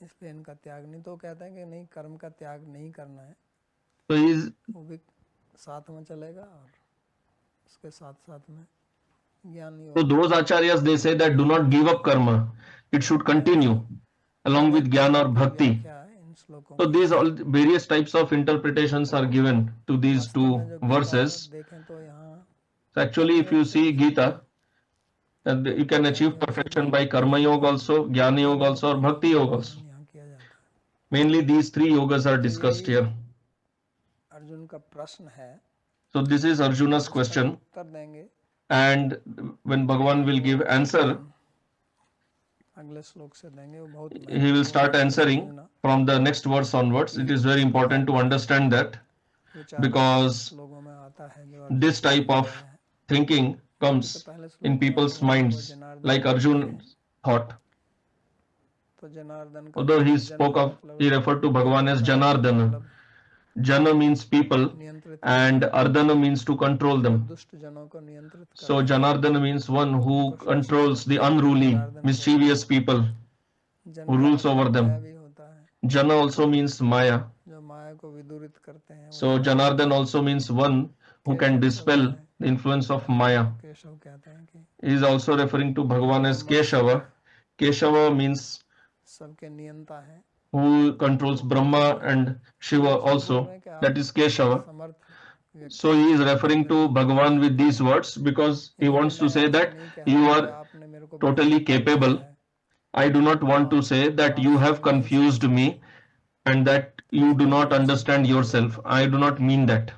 इसलिए इनका त्याग नहीं. तो कहते हैं कि नहीं, कर्म का त्याग नहीं करना है, तो वो भी साथ में चलेगा और उसके साथ साथ में ज्ञान नहीं. So those acharyas, they say that do not give up karma, it should continue along with jnana or bhakti. So these all various types of interpretations are given to these two verses. So actually if you see Gita, you can achieve perfection by karma yoga also, jnana yoga also, or bhakti yoga also. Mainly these three yogas are discussed here. So this is Arjuna's question, and when Bhagavan will give answer, he will start answering from the next verse onwards. It is very important to understand that, because this type of thinking comes in people's minds, like Arjuna thought. Although he referred to Bhagavan as Janardana. Jana means people and Ardana means to control them. So Janardana means one who controls the unruly, mischievous people, who rules over them. Jana also means Maya. So Janardana also means one who can dispel the influence of Maya. He is also referring to Bhagavan as Keshava. Keshava means who controls Brahma and Shiva also, that is Keshava. So he is referring to Bhagavan with these words because he wants to say that you are totally capable. I do not want to say that you have confused me and that you do not understand yourself. I do not mean that.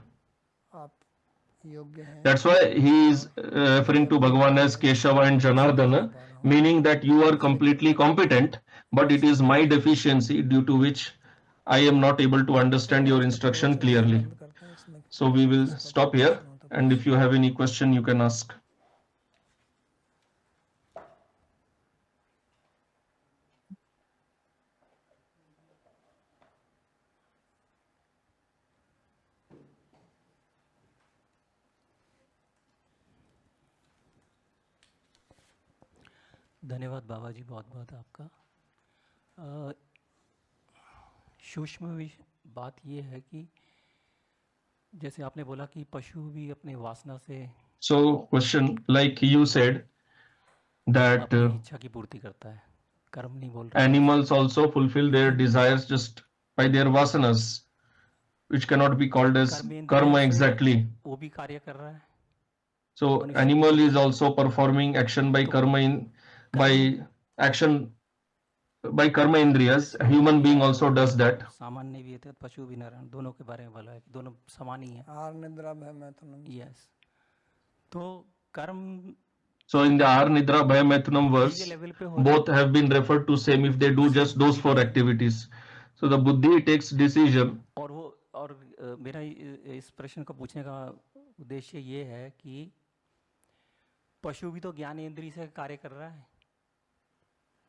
That's why he is referring to Bhagavan as Keshava and Janardana, meaning that you are completely competent, but it is my deficiency due to which I am not able to understand your instruction clearly. So we will stop here, and if you have any question, you can ask. धन्यवाद बाबा जी, बहुत बहुत आपका। सूक्ष्म बात ये है कि जैसे आपने बोला कि पशु भी अपने वासना से So question, like you said that अपनी इच्छा की पूर्ति करता है, कर्म नहीं बोल रहा। animals also fulfill their desires just by their vasanas, which cannot be called as karma exactly. वो भी कार्य कर रहा है। So animal is also performing action by karma by action by karma indriyas. Human being also does that. सामान्य भी है, पशु भी नारायण, दोनों के बारे में बोला है कि दोनों समान ही है। आहार निद्रा भय मैथुनम। यस, तो कर्म। So in the Ahar Nidra Bhaya Maithunam verse, both have been referred to same if they do just those 4 activities. So the buddhi takes decision. और मेरा इस प्रश्न को पूछने का उद्देश्य ये है कि पशु भी तो ज्ञान इंद्रिय से कार्य कर रहा है।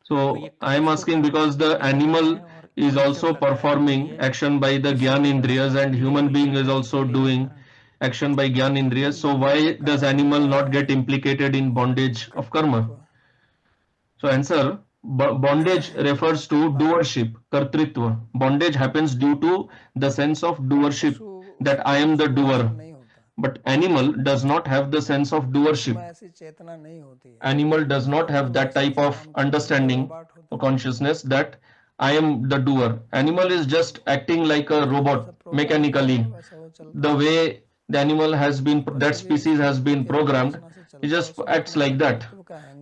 So I am asking because the animal is also performing action by the Gyan Indriyas and human being is also doing action by Gyan Indriyas. So why does animal not get implicated in bondage of karma? So answer, bondage refers to doership, kartritva. Bondage happens due to the sense of doership, that I am the doer. But animal does not have the sense of doership. Animal does not have that type of understanding or consciousness that I am the doer. Animal is just acting like a robot mechanically. The way the animal has been, that species has been programmed, it just acts like that.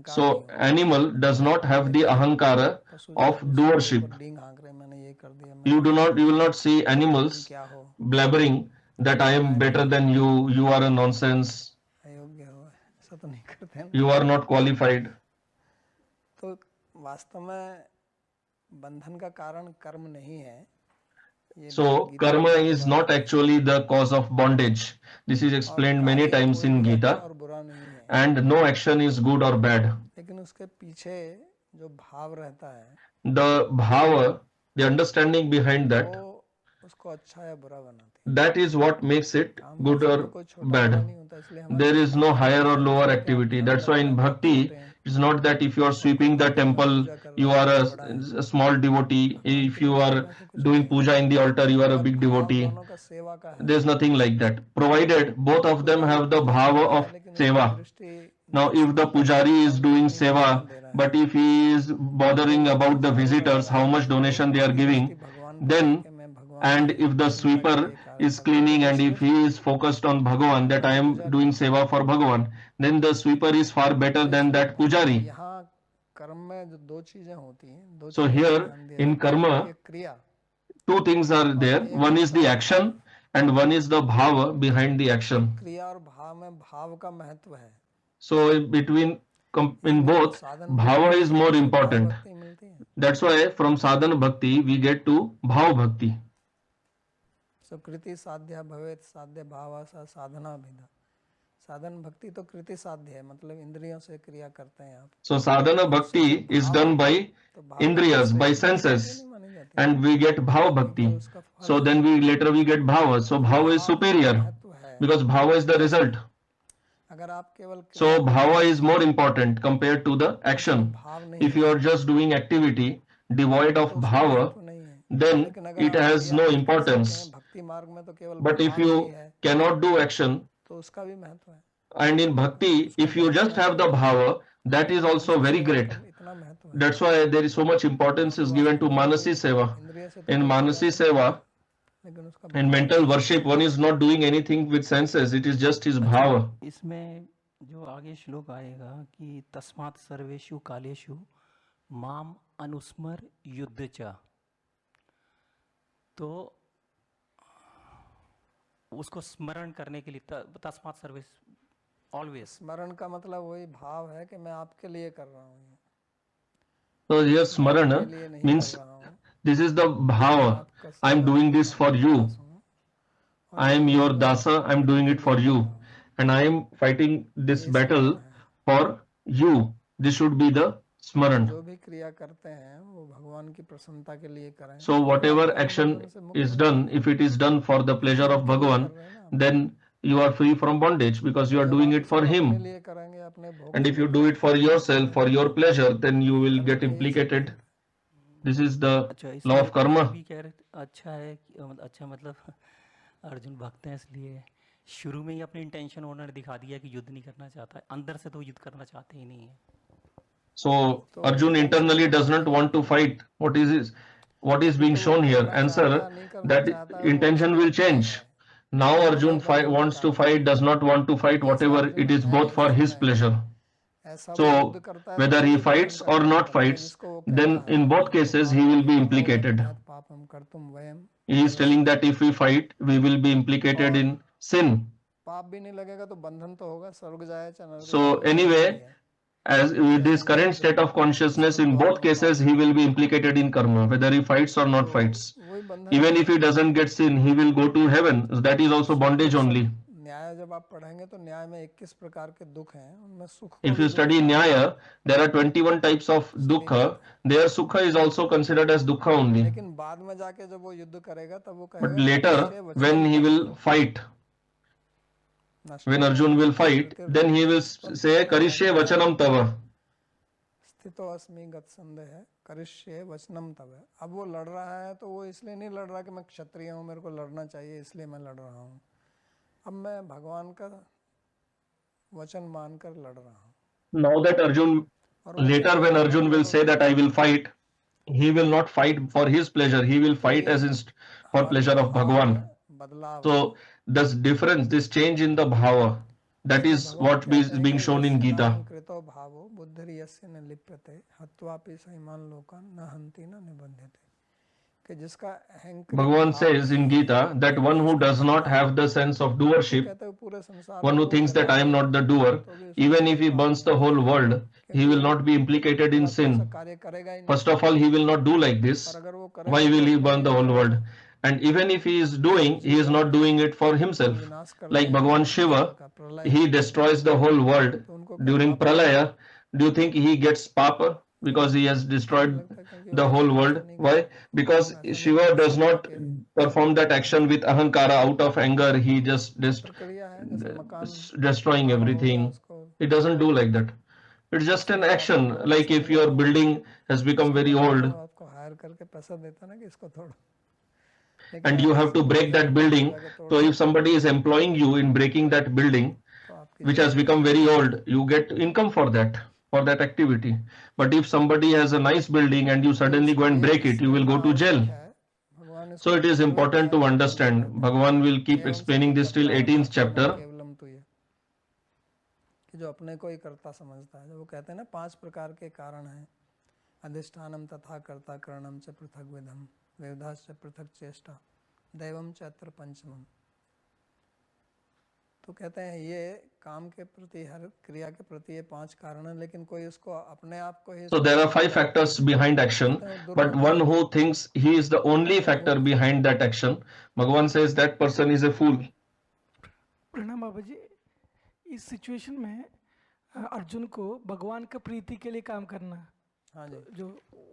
So animal does not have the ahankara of doership. You will not see animals blabbering that I am better than you, you are a nonsense, you are not qualified. तो वास्तव में बंधन का कारण कर्म नहीं है। So karma is not actually the cause of bondage. This is explained many times in Gita. And no action is good or bad. लेकिन उसके पीछे जो भाव रहता है, the bhava, the understanding behind that, उसको अच्छा या बुरा बनाती है। that is what makes it good or bad. There is no higher or lower activity. That's why in bhakti, it's not that if you are sweeping the temple, you are a small devotee. If you are doing puja in the altar, you are a big devotee. There's nothing like that. Provided both of them have the bhava of seva. Now, if the pujari is doing seva, but if he is bothering about the visitors, how much donation they are giving, then, and if the sweeper is cleaning and if he is focused on Bhagavan, that I am doing seva for Bhagavan, then the sweeper is far better than that pujari. So here in karma, 2 things are there. One is the action and one is the bhava behind the action. So in both, bhava is more important. That's why from sadhana bhakti we get to bhav bhakti. So kriti sadhya bhavet sadhya bhava sa sadhana bhida. साधन भक्ति तो कृति साध्य है, मतलब इंद्रियों से क्रिया करते हैं आप। So sadhana bhakti is done by indriyas, by senses, and we get bhava bhakti. So then later we get bhava. So bhava is superior because bhava is the result. So bhava is more important compared to the action. If you are just doing activity devoid of bhava, then it has no importance. But if you cannot do action, and in bhakti, if you just have the bhava, that is also very great. That's why there is so much importance is given to manasi seva. In manasi seva, लेकिन उसका In mental worship, one is not doing anything with senses, it is just his bhava. इसमें जो आगे श्लोक आएगा कि तस्मात् सर्वेषु कालेषु माम अनुस्मर युद्ध च, तो उसको स्मरण करने के लिए तस्मात् सर्वेष ऑलवेज, स्मरण का मतलब वही भाव है कि मैं आपके लिए कर रहा हूँ। So here smarana आपके लिए नहीं means कर रहा हूँ, this is the bhava. I am doing this for you. I am your dasa. I am doing it for you, and I am fighting this battle for you. This should be the smaran. जो भी क्रिया करते हैं वो भगवान की प्रसन्नता के लिए करें। So whatever action is done, if it is done for the pleasure of Bhagavan, then you are free from bondage because you are doing it for him. अपने लिए करेंगे, अपने भोग And if you do it for yourself, for your pleasure, then you will get implicated. This is the law of karma. भी कह रहे अच्छा है अच्छा मतलब अर्जुन भक्त है, इसलिए शुरू में ही अपने इंटेंशन उन्होंने दिखा दिया कि युद्ध नहीं करना चाहता है, अंदर से तो युद्ध करना चाहते ही नहीं है। So Arjun internally does not want to fight. What is being shown here? Answer, that intention will change. Now Arjun wants to fight, does not want to fight, whatever, it is both for his pleasure. So whether he fights or not fights, then in both cases he will be implicated. He is telling that if we fight, we will be implicated in sin. पाप भी नहीं लगेगा तो बंधन तो होगा, स्वर्ग जाए चाहे नरक So anyway, as with this current state of consciousness, in both cases he will be implicated in karma, whether he fights or not fights. Even if he doesn't get sin, he will go to heaven. That is also bondage only. न्याय जब आप पढ़ेंगे तो न्याय में 21 प्रकार के दुख हैं, उनमें सुख If you study Nyaya, there are 21 types of dukkha. Their sukha is also considered as dukkha only. लेकिन बाद में जाके जब वो युद्ध करेगा तब वो But later, when he will fight, when Arjun will fight, then he will say, Karishye vachanam tava. स्थितो अस्मि गत संदेह है, करिष्ये वचनम तव। अब वो लड़ रहा है तो वो इसलिए नहीं लड़ रहा कि मैं क्षत्रिय हूँ, मेरे को लड़ना चाहिए इसलिए मैं लड़ रहा हूँ। अब मैं भगवान का वचन मानकर लड़ रहा हूँ। Now that Arjun, later when Arjun will say that I will fight, he will not fight for his pleasure, he will fight as for pleasure of Bhagavan. So this difference, this change in the bhava, that is what is being shown in Gita. कृतो भावो बुद्धिर्यस्य न लिप्यते हत्वापि सैमान लोकान् न हन्ति न निबध्यते। कि जिसका अहंकृत Bhagavan says in Gita that one who does not have the sense of doership, one who thinks that I am not the doer, even if he burns the whole world, he will not be implicated in sin. First of all, he will not do like this. Why will he burn the whole world? And even if he is doing, he is not doing it for himself. Like Bhagavan Shiva, he destroys the whole world during Pralaya. Do you think he gets papa because he has destroyed the whole world? Why? Because Shiva does not perform that action with ahankara, out of anger. He just destroying everything. He doesn't do like that. It's just an action. Like if your building has become very old and you have to break that building, so if somebody is employing you in breaking that building which has become very old, you get income for that activity. But if somebody has a nice building and you suddenly go and break it, you will go to jail. So it is important to understand. Bhagavan will keep explaining this till 18th chapter. जो अपने को ही कर्ता समझता है, जो वो कहते हैं ना 5 प्रकार के कारण हैं, अधिष्ठानम तथा कर्ता करणम च पृथक विधम वेदाश्च पृथक चेष्टा दैवम च अत्र पंचमम। तो कहते हैं ये काम के प्रति, हर क्रिया के प्रति ये 5 कारण हैं, लेकिन कोई उसको अपने आप को ही So there are 5 factors behind action, but one who thinks he is the only factor behind that action, Bhagavan says that person is a fool. प्रणाम बाबा जी, इस सिचुएशन में अर्जुन को भगवान का प्रीति के लिए काम करना, हाँ जी, जो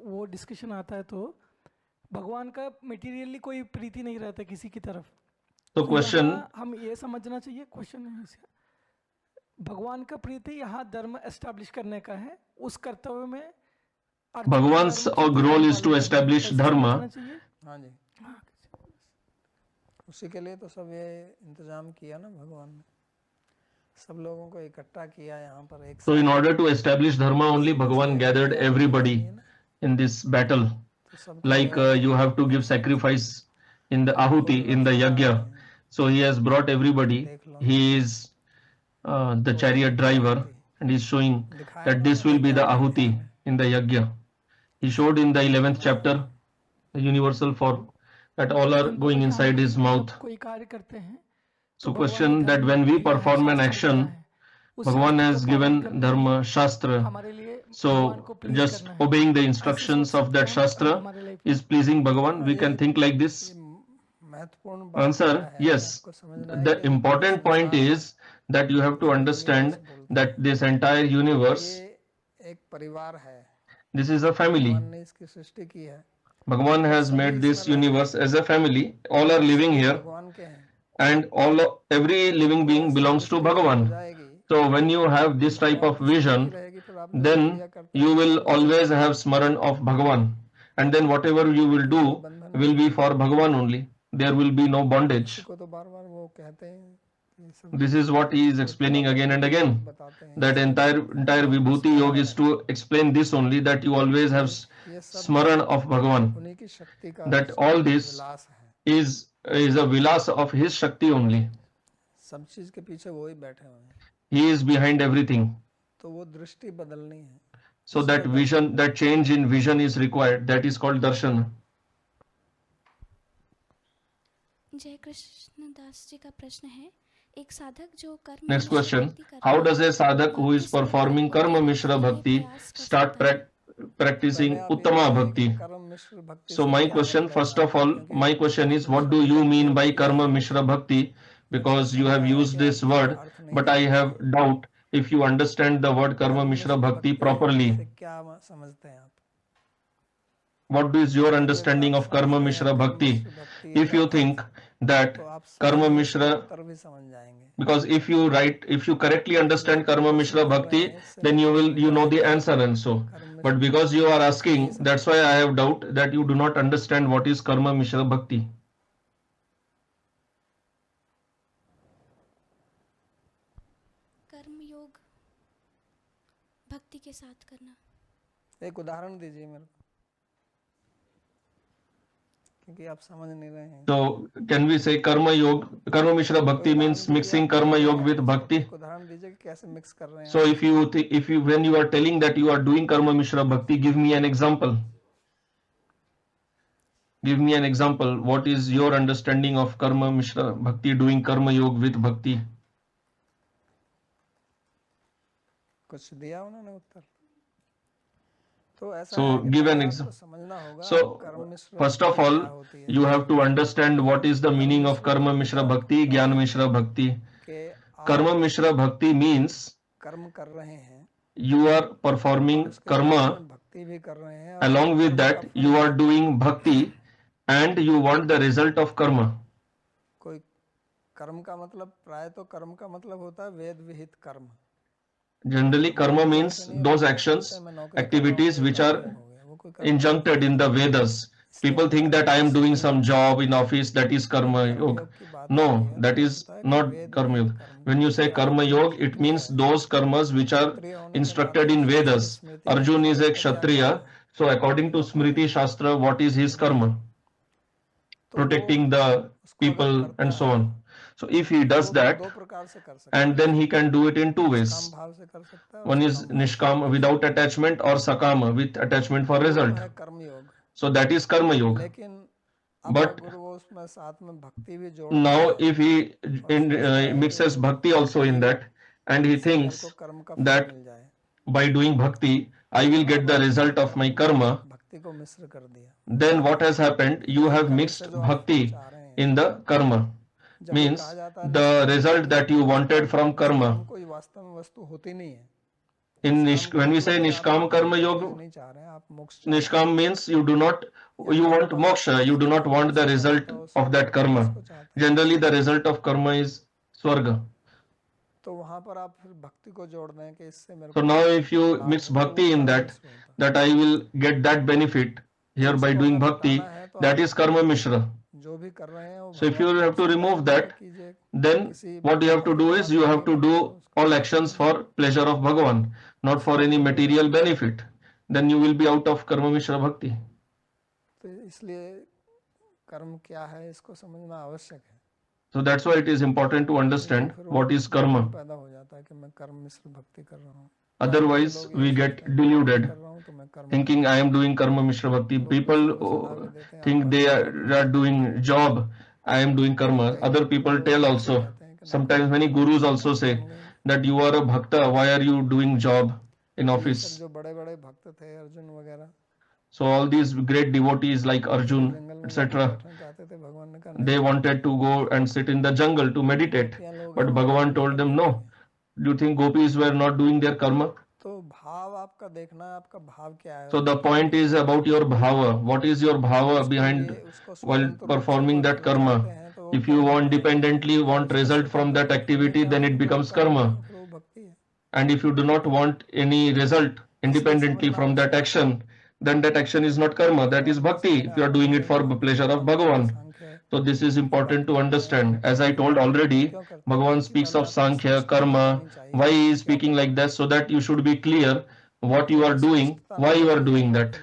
वो डिस्कशन आता है तो भगवान का मटेरियली कोई प्रीति नहीं रहता किसी की तरफ। तो क्वेश्चन हम ये समझना चाहिए, क्वेश्चन है भगवान का प्रीति यहाँ धर्म एस्टैब्लिश करने का है, उस कर्तव्य में Bhagavan's role is to establish dharma. हाँ जी, उसी के लिए तो सब ये इंतजाम किया ना भगवान ने, सब लोगों को इकट्ठा किया यहाँ पर एक। So in order to establish dharma only, Bhagavan gathered everybody in this battle. Like you have to give sacrifice in the ahuti, in the yajna. So he has brought everybody. He is the chariot driver, and he's showing that this will be the ahuti in the yajna. He showed in the 11th chapter, the universal form, that all are going inside his mouth. कोई कार्य करते हैं So question that when we perform an action, Bhagavan has given dharma, shastra. हमारे लिए So just obeying the instructions of that shastra is pleasing Bhagavan. We can think like this. महत्वपूर्ण बात Answer, क्या है? yes. आपको समझना है The कि important point is that you have to understand that this entire universe, ये एक परिवार है, this is a family. भगवान ने इसकी सृष्टि की है, Bhagavan has made this universe as a family. All are living here, भगवान के हैं, and every living being belongs to Bhagavan. जाएगी So when you have this type of vision, रहेगी, फिर आप then you will always have smaran of Bhagavan, and then whatever you will do will be for Bhagavan only. There will be no bondage. को तो बार-बार वो कहते हैं कि सब This is what he is explaining again and again. बताते हैं, That entire Vibhuti Yoga is to explain this only, that you always have ये सब smaran of Bhagavan. उन्हीं की शक्ति का That all this विलास है, is a vilas of his Shakti only. सब चीज के पीछे वो ही बैठे हुए हैं, He is behind everything. तो वो दृष्टि बदलनी है. So that vision, that change in vision is required. That is called darshan. जय कृष्ण दास जी का प्रश्न है, एक साधक जो कर्म Next मिश्र question. भक्ति कर How रहा does a है, sadhak who is किस प्रकार performing karma mishra bhakti प्रयास कर start सकता है? practicing पहले आप ये uttama बताइए bhakti? कि कर्म मिश्र भक्ति So से my क्या question, मतलब first है? of all, क्योंकि my question is, what do you mean by karma mishra bhakti? Because you have used this word, but I have doubt if you understand the word karma mishra bhakti properly. से क्या समझते हैं आप? What is your understanding of karma mishra bhakti? If you think that तो आप karma mishra, उत्तर भी समझ जाएंगे. because if you correctly understand karma mishra bhakti, then you know the answer also. But because you are asking, that's why I have doubt that you do not understand what is karma mishra bhakti. कर्म योग भक्ति के साथ करना. एक उदाहरण दीजिए मेरे को, क्योंकि आप समझ नहीं रहे हैं. So can we say karma mishra bhakti means mixing karma yoga with bhakti? एक उदाहरण दीजिए कि कैसे मिक्स कर रहे हैं. So if you when you are telling that you are doing karma mishra bhakti, give me an example. Give me an example. What is your understanding of karma mishra bhakti, doing karma yoga with bhakti? कुछ दिया उन्होंने उत्तर. तो ऐसा So है कि give an पहले example. आपको समझना होगा So कर्म मिश्र first भक्ति of all, क्या होती है. you have to understand what is the meaning of karma mishra bhakti, jnana mishra bhakti. कि आप Karma mishra bhakti means कर्म कर रहे हैं, you are performing उसके साथ karma. में भक्ति भी कर रहे हैं, और Along with कर्म that, का you फल are doing bhakti and you want the result of karma. कोई कर्म का मतलब, प्राय तो कर्म का मतलब होता है वेद विहित कर्म. Generally, karma means those actions, activities which are वो कोई कर्म injuncted in the Vedas. People think that I am doing some job in office, that is karma yoga. No, that is not karma yoga. When you say karma yoga, it means those karmas which are instructed in Vedas. Arjun is a kshatriya, so according to Smriti Shastra, what is his karma? Protecting the people and so on. So if he does that, दो प्रकार से कर सकते and then he can do it in two हैं. ways. काम भाव से कर सकता है, One is nishkama without attachment, or sakama with attachment for result. है कर्म योग. So that is karma yoga. लेकिन अब But अगर वो उसमें साथ में भक्ति भी जोड़ now if he mixes bhakti also in that, and he thinks को कर्म का फल that मिल जाए, by doing bhakti I will get the result of my karma, भक्ति को मिश्र कर दिया. then what has happened? You have mixed bhakti in the karma. जब Means कहा जाता है the result that you wanted from karma. कोई वास्तव में वस्तु होती नहीं है. When we say nishkam karma yoga, नहीं चाह रहे हैं आप मोक्ष. nishkam means you want moksha, you do not want the result of that karma. Generally the result of karma is swarga. तो वहां पर आप फिर भक्ति को जोड़ दें कि इससे मेरे So को now if you mix bhakti in that I will get that benefit here by doing bhakti, that is karma mishra. जो भी कर रहे हैं वो So if you have to remove that, कीजिए. then what you have to do is you have to do all actions for pleasure of Bhagavan, not for any material benefit. Then you will be out of karma mishra bhakti. तो इसलिए कर्म क्या है इसको समझना आवश्यक है। So that's why it is important to understand फिर what is karma. पैदा हो जाता है कि मैं कर्म मिश्र भक्ति कर रहा हूँ। Otherwise, we get deluded, कर रहा हूँ तो मैं कर्म thinking I am doing karma mishra bhakti. People think they are doing job. I am doing karma. Other people tell also. Sometimes many gurus also say that you are a bhakta. Why are you doing job in office? जो बड़े-बड़े भक्त थे अर्जुन वगैरह, So all these great devotees like Arjun, etc., they wanted to go and sit in the jungle to meditate. But Bhagavan told them, no. Do you think gopis were not doing their karma? तो भाव आपका देखना है, आपका भाव क्या है। So the point is about your bhava. What is your bhava behind while performing that karma? If you want dependently want result from that activity, then it becomes karma. वो भक्ति है। And if you do not want any result independently from that action, then that action is not karma, that is bhakti, if you are doing it for the pleasure of Bhagavan. So this is important to understand. As I told already, Bhagavan speaks of Sankhya, karma. Why he is speaking like that? So that you should be clear what you are doing, why you are doing that.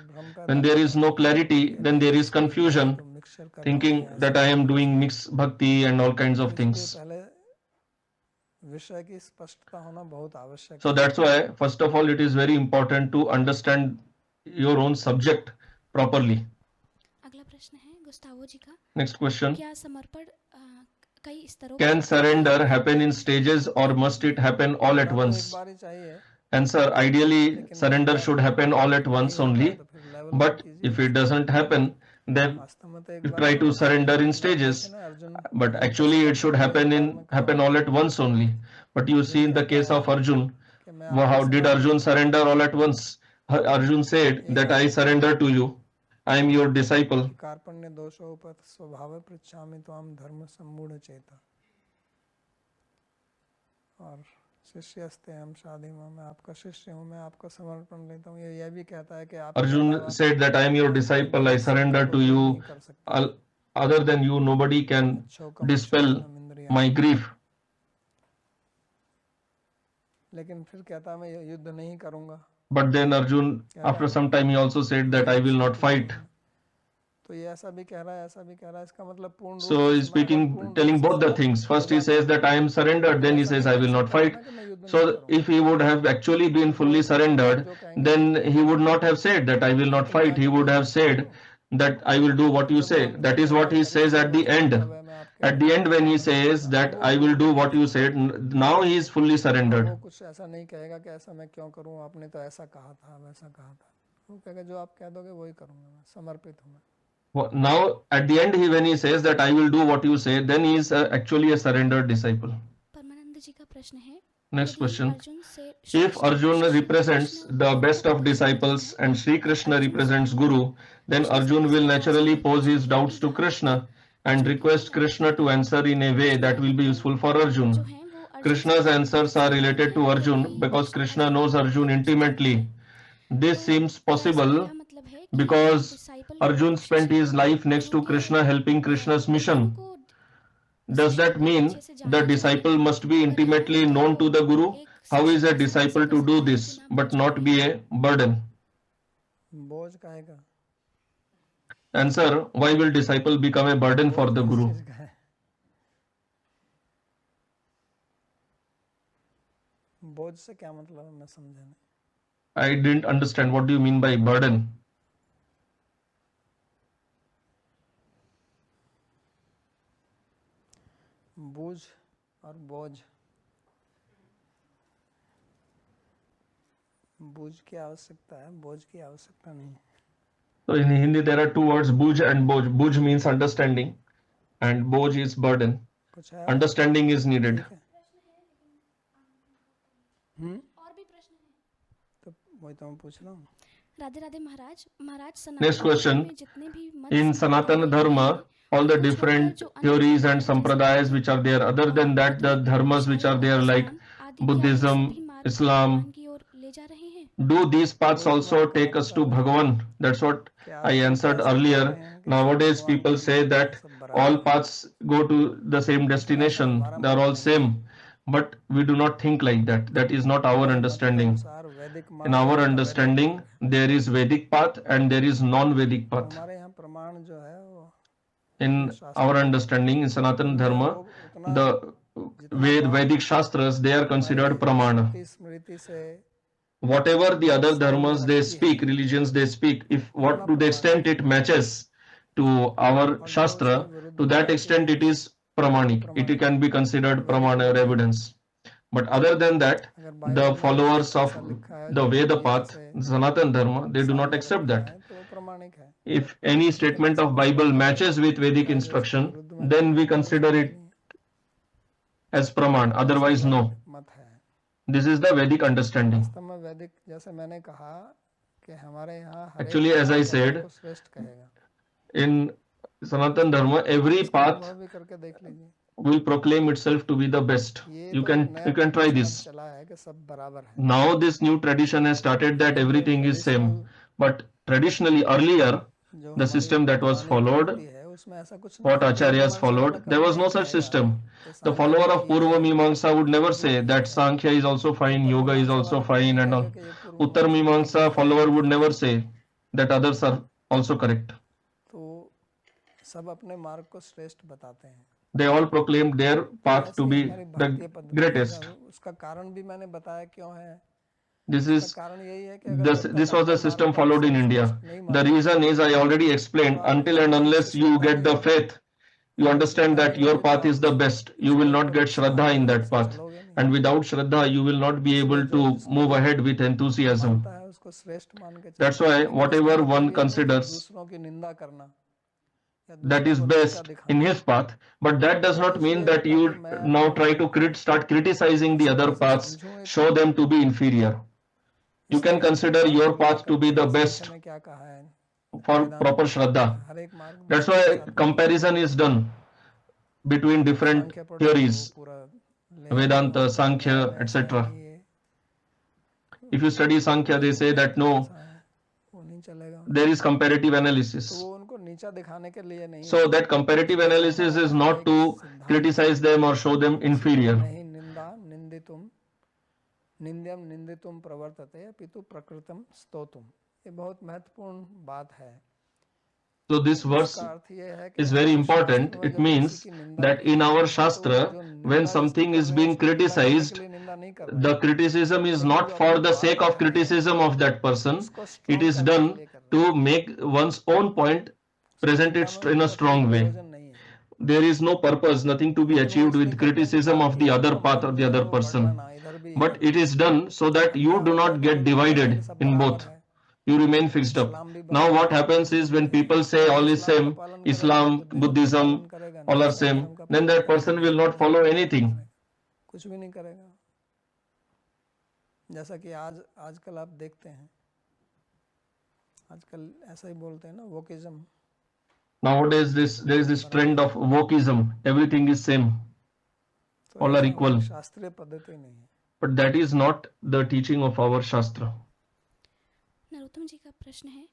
When there is no clarity, then there is confusion, thinking that I am doing mixed bhakti and all kinds of things. पहले विषय की स्पष्टता होना बहुत आवश्यक So that's why, first of all, it is very important to understand your own subject properly. अगला प्रश्न है गुस्तावो जी का। Next question. क्या समर्पण कई स्तरों Can surrender happen in stages or must it happen all at once? एक बार ही चाहिए, Answer. Ideally, surrender should happen all at once only. But if it doesn't happen, then वास्तव में तो एक you bar try to surrender in stages. But actually, it should happen all at once only. But you see in the case of Arjun, how did Arjun surrender all at once? Arjun said that I surrender to you. I am your disciple. कार्पण्य दोषोपत स्वभाव पृच्छामि त्वाम धर्म सम्मूढ़ चेता। और शिष्यस्ते हम शादी में, मैं आपका शिष्य हूँ, मैं आपका समर्पण लेता हूँ। ये भी कहता है कि आप Arjun said that I am your disciple, I surrender to you. Other than you, nobody can dispel my grief. लेकिन फिर कहता है मैं युद्ध नहीं करूँगा। But then Arjun, after some time, he also said that I will not fight. तो ये ऐसा भी कह रहा है, ऐसा भी कह रहा है, इसका मतलब पूर्ण So he is speaking, telling both the things. First he says that I am surrendered, then he says I will not fight. So if he would have actually been fully surrendered, then he would not have said that I will not fight. He would have said that I will do what you say. That is what he says at the end. At the end when he says that I will do what you said, now he is fully surrendered. वो कुछ ऐसा नहीं कहेगा कि ऐसा मैं क्यों करूँ, आपने तो ऐसा कहा था, वैसा कहा था। वो कहेगा जो आप कह दोगे वही करूँगा, मैं समर्पित हूँ। Now at the end when he says that I will do what you say, then he is actually a surrendered disciple. परमानंद जी का प्रश्न है। Next question. अर्जुन से If Arjuna represents the best of disciples and Sri Krishna represents Guru, then Arjun will naturally pose his doubts to Krishna and request Krishna to answer in a way that will be useful for Arjun. Krishna's answers are related to Arjun because Krishna knows Arjun intimately. This seems possible because Arjun spent his life next to Krishna helping Krishna's mission. Does that mean the disciple must be intimately known to the Guru? How is a disciple to do this but not be a burden? बोझ कहेगा। Answer. Why will disciple become a burden for the Guru? बोझ से क्या मतलब है, मैं समझा नहीं। I didn't understand. What do you mean by burden? बोझ और बोझ, बोझ की आवश्यकता है, बोझ की आवश्यकता नहीं। So in Hindi there are two words, bhuj and boj. Bhuj means understanding and boj is burden. कुछ है Understanding is needed. और भी प्रश्न है। तो वही तो मैं पूछ रहा हूँ। राधे राधे महाराज। Next question. में जितने भी मत In Sanatana Dharma, all the different theories and sampradayas which are there, other than that, the dharmas which are there like Buddhism, Islam, ले जा रहे हैं। do these paths also take us to Bhagavan? That's what I answered earlier. Nowadays people say that all paths go to the same destination, they are all same, but we do not think like that. That is not our understanding. In our understanding there is Vedic path and there is non-Vedic path. हमारे यहाँ प्रमाण जो है वो in our understanding, in Sanatana Dharma, the Vedic Shastras, they are considered Pramana. स्मृति से Whatever the other dharmas they speak, religions they speak, if what to the extent it matches to our Shastra, to that extent it is Pramanik. It can be considered Pramana or evidence. But other than that, the followers of the Veda path, Sanatana Dharma, they do not accept that. तो वो प्रमाणिक है. If any statement of Bible matches with Vedic instruction, then we consider it as Praman, otherwise no. मत है. This is the Vedic understanding. वास्तव में वैदिक जैसे मैंने कहा कि हमारे यहाँ हर एक Actually, as I धर्म said, को श्रेष्ठ कहेगा. in Sanatana Dharma, every path अनुभव भी करके देख लीजिए. will proclaim itself to be the best. ये You तो can नया try ट्रेडिशन this. चला है कि सब बराबर है. Now this new tradition has started that everything is same. But traditionally, earlier, जो the हमारी system that was पुरानी followed, पद्धति है, उसमें ऐसा कुछ what नहीं है. acharyas पूर्व followed, मीमांसा there was कर्म no नहीं such कहेगा. system. कि The सांख्य follower of ये Purva है, Mimamsa would never say योग that है. Sankhya is also fine, Uttar Yoga is मीमांसा also वाला कभी fine and all. कहेगा कि ये पूर्व Uttar मीमांसा Mimamsa follower would never say that others are also correct. तो सब अपने मार्ग को श्रेष्ठ बताते हैं. They all proclaimed their path to ऐसी be हमारी the भारतीय पद्धति greatest. है. उसका कारण भी मैंने बताया क्यों है. This इसका is कारण यही है कि अगर जब तक this was the अपने system मार्ग को followed in श्रेष्ठ India. नहीं The मानते, reason is I already explained, until and unless you get the faith, you understand that your path is the best, you will not get Shraddha in that path. And without Shraddha, you will not be able to move ahead with enthusiasm. मानता है उसको श्रेष्ठ मान के That's चलता है. why लेकिन whatever इसका मतलब one ये नहीं कि considers दूसरों की निंदा करना या that दूसरों is को best नीचा in दिखाना. his path, but that does not mean that you now try to start criticizing the other paths, show them to be inferior. You can consider your path to be the best में क्या कहा है. for proper Shraddha. हर एक मार्ग में That's why comparison is done between different सांख्य पढ़ो, theories, वो पूरा ले Vedanta, लो, Sankhya, ऐसा etc. है, ये If you study Sankhya, they say that no, ऐसा है, वो नहीं चलेगा. there is comparative तो analysis. वो उनको नीचा दिखाने के लिए नहीं So that comparative analysis is not to criticize them or show them inferior. नहीं निंदा निंदितुम निंद्यम निंदितुम प्रवर्तते अपितु प्रकृतम स्तोतुम. ये बहुत महत्वपूर्ण बात है. So this verse इसका अर्थ ये है कि is very हमारे important. शास्त्र में It जब means किसी की निंदा that की in our जाती है, तो Shastra, जो निंदा when जिसकी something कर is रहे हैं, being उसको निंदा करने criticized, के लिए निंदा नहीं कर रहे the हैं. criticism is not for the sake of criticism of that person. It is done to make one's own point present it in a strong way. प्रयोजन नहीं है. There is no purpose, nothing to be achieved with criticism of the other path or the other person. इधर भी But it is done so that you do not get divided in both. You remain fixed up. Now what happens is when people say all is same, Islam, Buddhism, all are same, then that person will not follow anything. कुछ भी नहीं करेगा. जैसा कि आजकल आप देखते हैं, आजकल ऐसा ही बोलते हैं ना, wokeism. Nowadays there is this trend of wokeism. Everything is same. तो All are ऐसा equal. शास्त्रीय पद्धति नहीं है. But that is not the teaching of our Shastra. Narottam जी का प्रश्न है,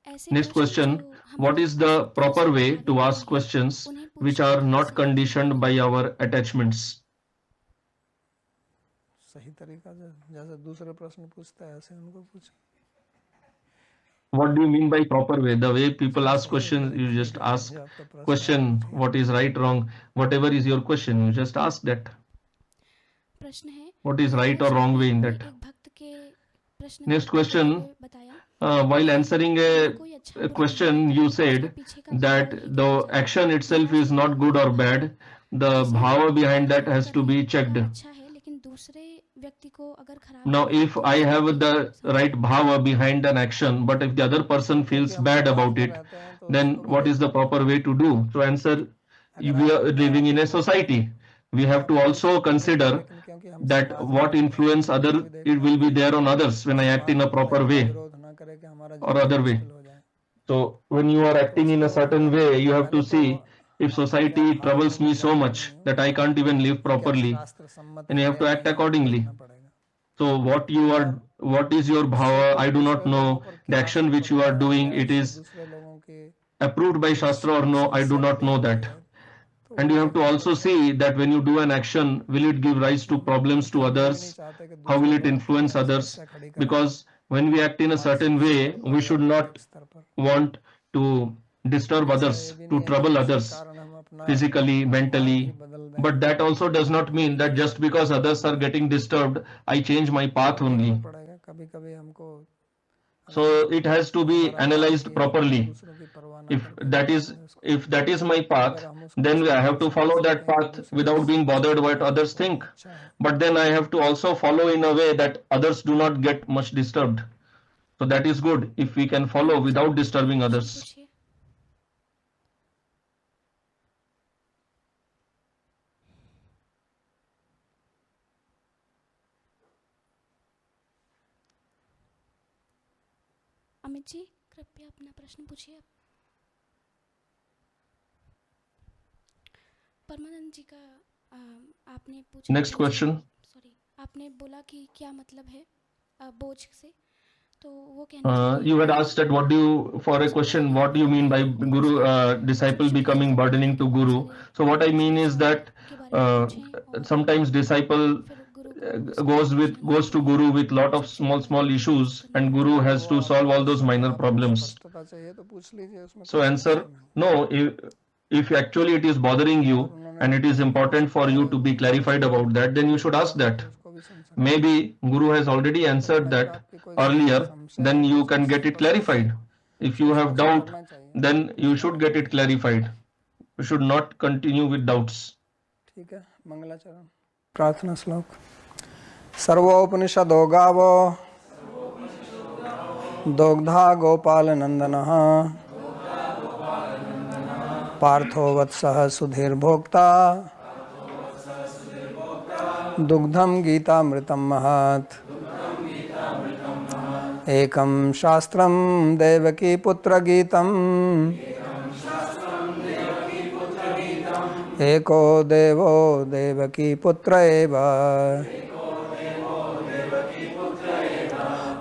ऐसे Next प्रश्न question, जो हमारे what is the आसपास proper way हमारे to मन ask में questions हैं, उन्हें which पूछना are not कैसे? conditioned by our attachments? सही तरीका से जैसे दूसरे प्रश्न पूछता है ऐसे उनको पूछे. What do you mean by proper way? The way people ask questions, you just ask question, what is right, wrong, whatever is your question, you just ask that. प्रश्न है, What is right or wrong way in that? एक भक्त के प्रश्न Next का उत्तर question, देते हुए बताया, while answering कोई अच्छा a बुरा question, नहीं you करता, said उसके पीछे का that भाव ही the देखा जाता है. action itself is not good or bad, the जैसे bhava behind that हम has to be करें, checked. वो अच्छा है, लेकिन दूसरे व्यक्ति को अगर खराब Now, लगे, if तो I उसका have भी the समझ right bhava behind an action, but if the other person feels bad about it, then what is the proper way to do? To answer, we are living in a society. We have to also consider that what influence other it will be there on others when I act in a proper way or other way. So when you are acting in a certain way, you have to see if society troubles me so much that I can't even live properly, and you have to act accordingly. So what is your bhava? I do not know. The action which you are doing, it is approved by Shastra or no, I do not know that. And you have to also see that when you do an action, will it give rise to problems to others? How will it influence others? Because when we act in a certain way, we should not want to disturb ऐसा others, ये भी to नहीं है कि trouble उसी others कारण हम अपना physically, मार्ग ही mentally. बदल दें। But that also does not mean that just because others are getting disturbed, I change my path only. देखना पड़ेगा, कभी कभी हमको So it has to be हमारा analyzed पाप ही है, properly. दूसरों की परवाह ना If करके that करना is, है उसको। if that is my path, अगर हम उसको then इस I have प्रकार to से follow कर that सकते हैं कि path दूसरे without being bothered what अच्छा others है, think. अच्छा है। But then I have to also follow in a way that others do not get much disturbed. So that is good if we can follow without disturbing प्रश्न others. पूछिए। अमित जी कृपया अपना प्रश्न पूछिए। परमानंद जी का आपने पूछा Next question. सॉरी आपने बोला कि क्या मतलब है बोझ से, तो वो कहना चाहते You हैं had asked that what do you, for a question, what do you mean by guru, disciple becoming burdening to guru? So what I mean is that sometimes disciple goes to guru with lot of small issues, and guru has to solve all those minor problems. स्पष्टता चाहिए तो पूछ लीजिए, उसमें So कोई answer, समस्या नहीं। no, if actually it is bothering you and it is important for you to be clarified about that, then you should ask that. उसको भी सुन सकते Maybe Guru has already answered that earlier, then you can get it clarified. If you have doubt, then you should get it clarified. You should not continue with doubts. ठीक है, मंगलाचरण। प्रार्थना श्लोक। सर्वोपनिषदो गावो दोग्धा गोपाल नंदनः पार्थो वत्सः सुधीर्भोक्ता दुग्धं गीतामृतं महत् एकं शास्त्रं देवकी पुत्र गीतम् एको देवो देवकी पुत्र एव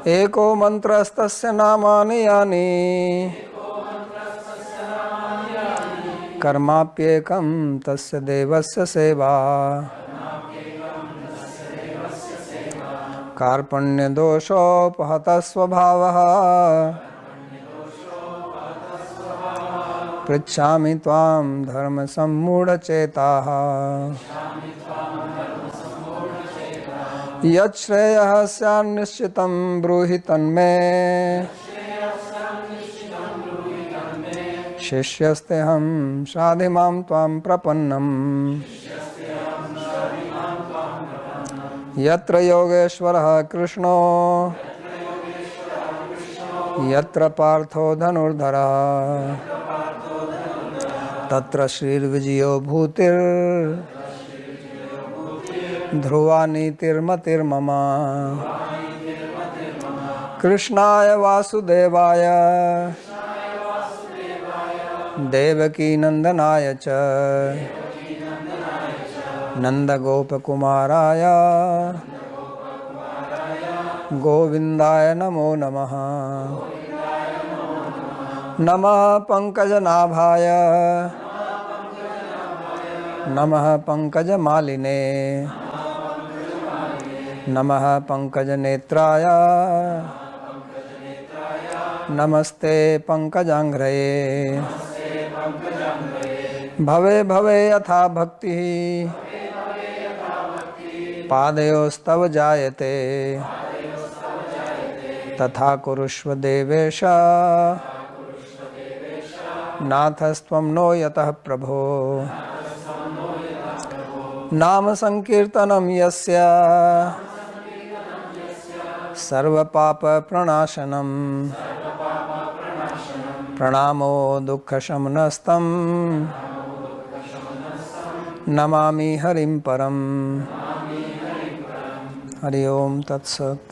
एको मंत्रस्तस्य नामानि यानि कर्माप्येकं तस्य देवस्य सेवा कार्पण्यदोषोपहतः स्वभावः पृच्छामि त्वां धर्मसम्मूढचेताः यच्छ्रेयः स्यान्निश्चितं ब्रूहि तन्मे शिष्यस्तेऽहं शाधिमां त्वां प्रपन्नम् यत्र योगेश्वरः कृष्णो यत्र पार्थो धनुर्धरः तत्र श्रीर्विजयो ध्रुवा नीतिर्मतिर्मम कृष्णाय वासुदेवाय देवकी नंदनाय च नंदगोपकुमाराय गोविंदाय नमो नमः नमः पंकजनाभाय नमः पंकजमालिने नमः पंकजनेत्राय नमस्ते पंकजांघ्रये भवे भवे यथा भक्तिः पादयोस्तव जायते तथा कुरुष्व देवेश नाथस्त्वं नो यतः प्रभो नाम संकीर्तनं यस्य सर्वपाप प्रणाशनं प्रणामो दुःखशमनस्तं नमामि हरिं परम् हरि ओम तत्सत्।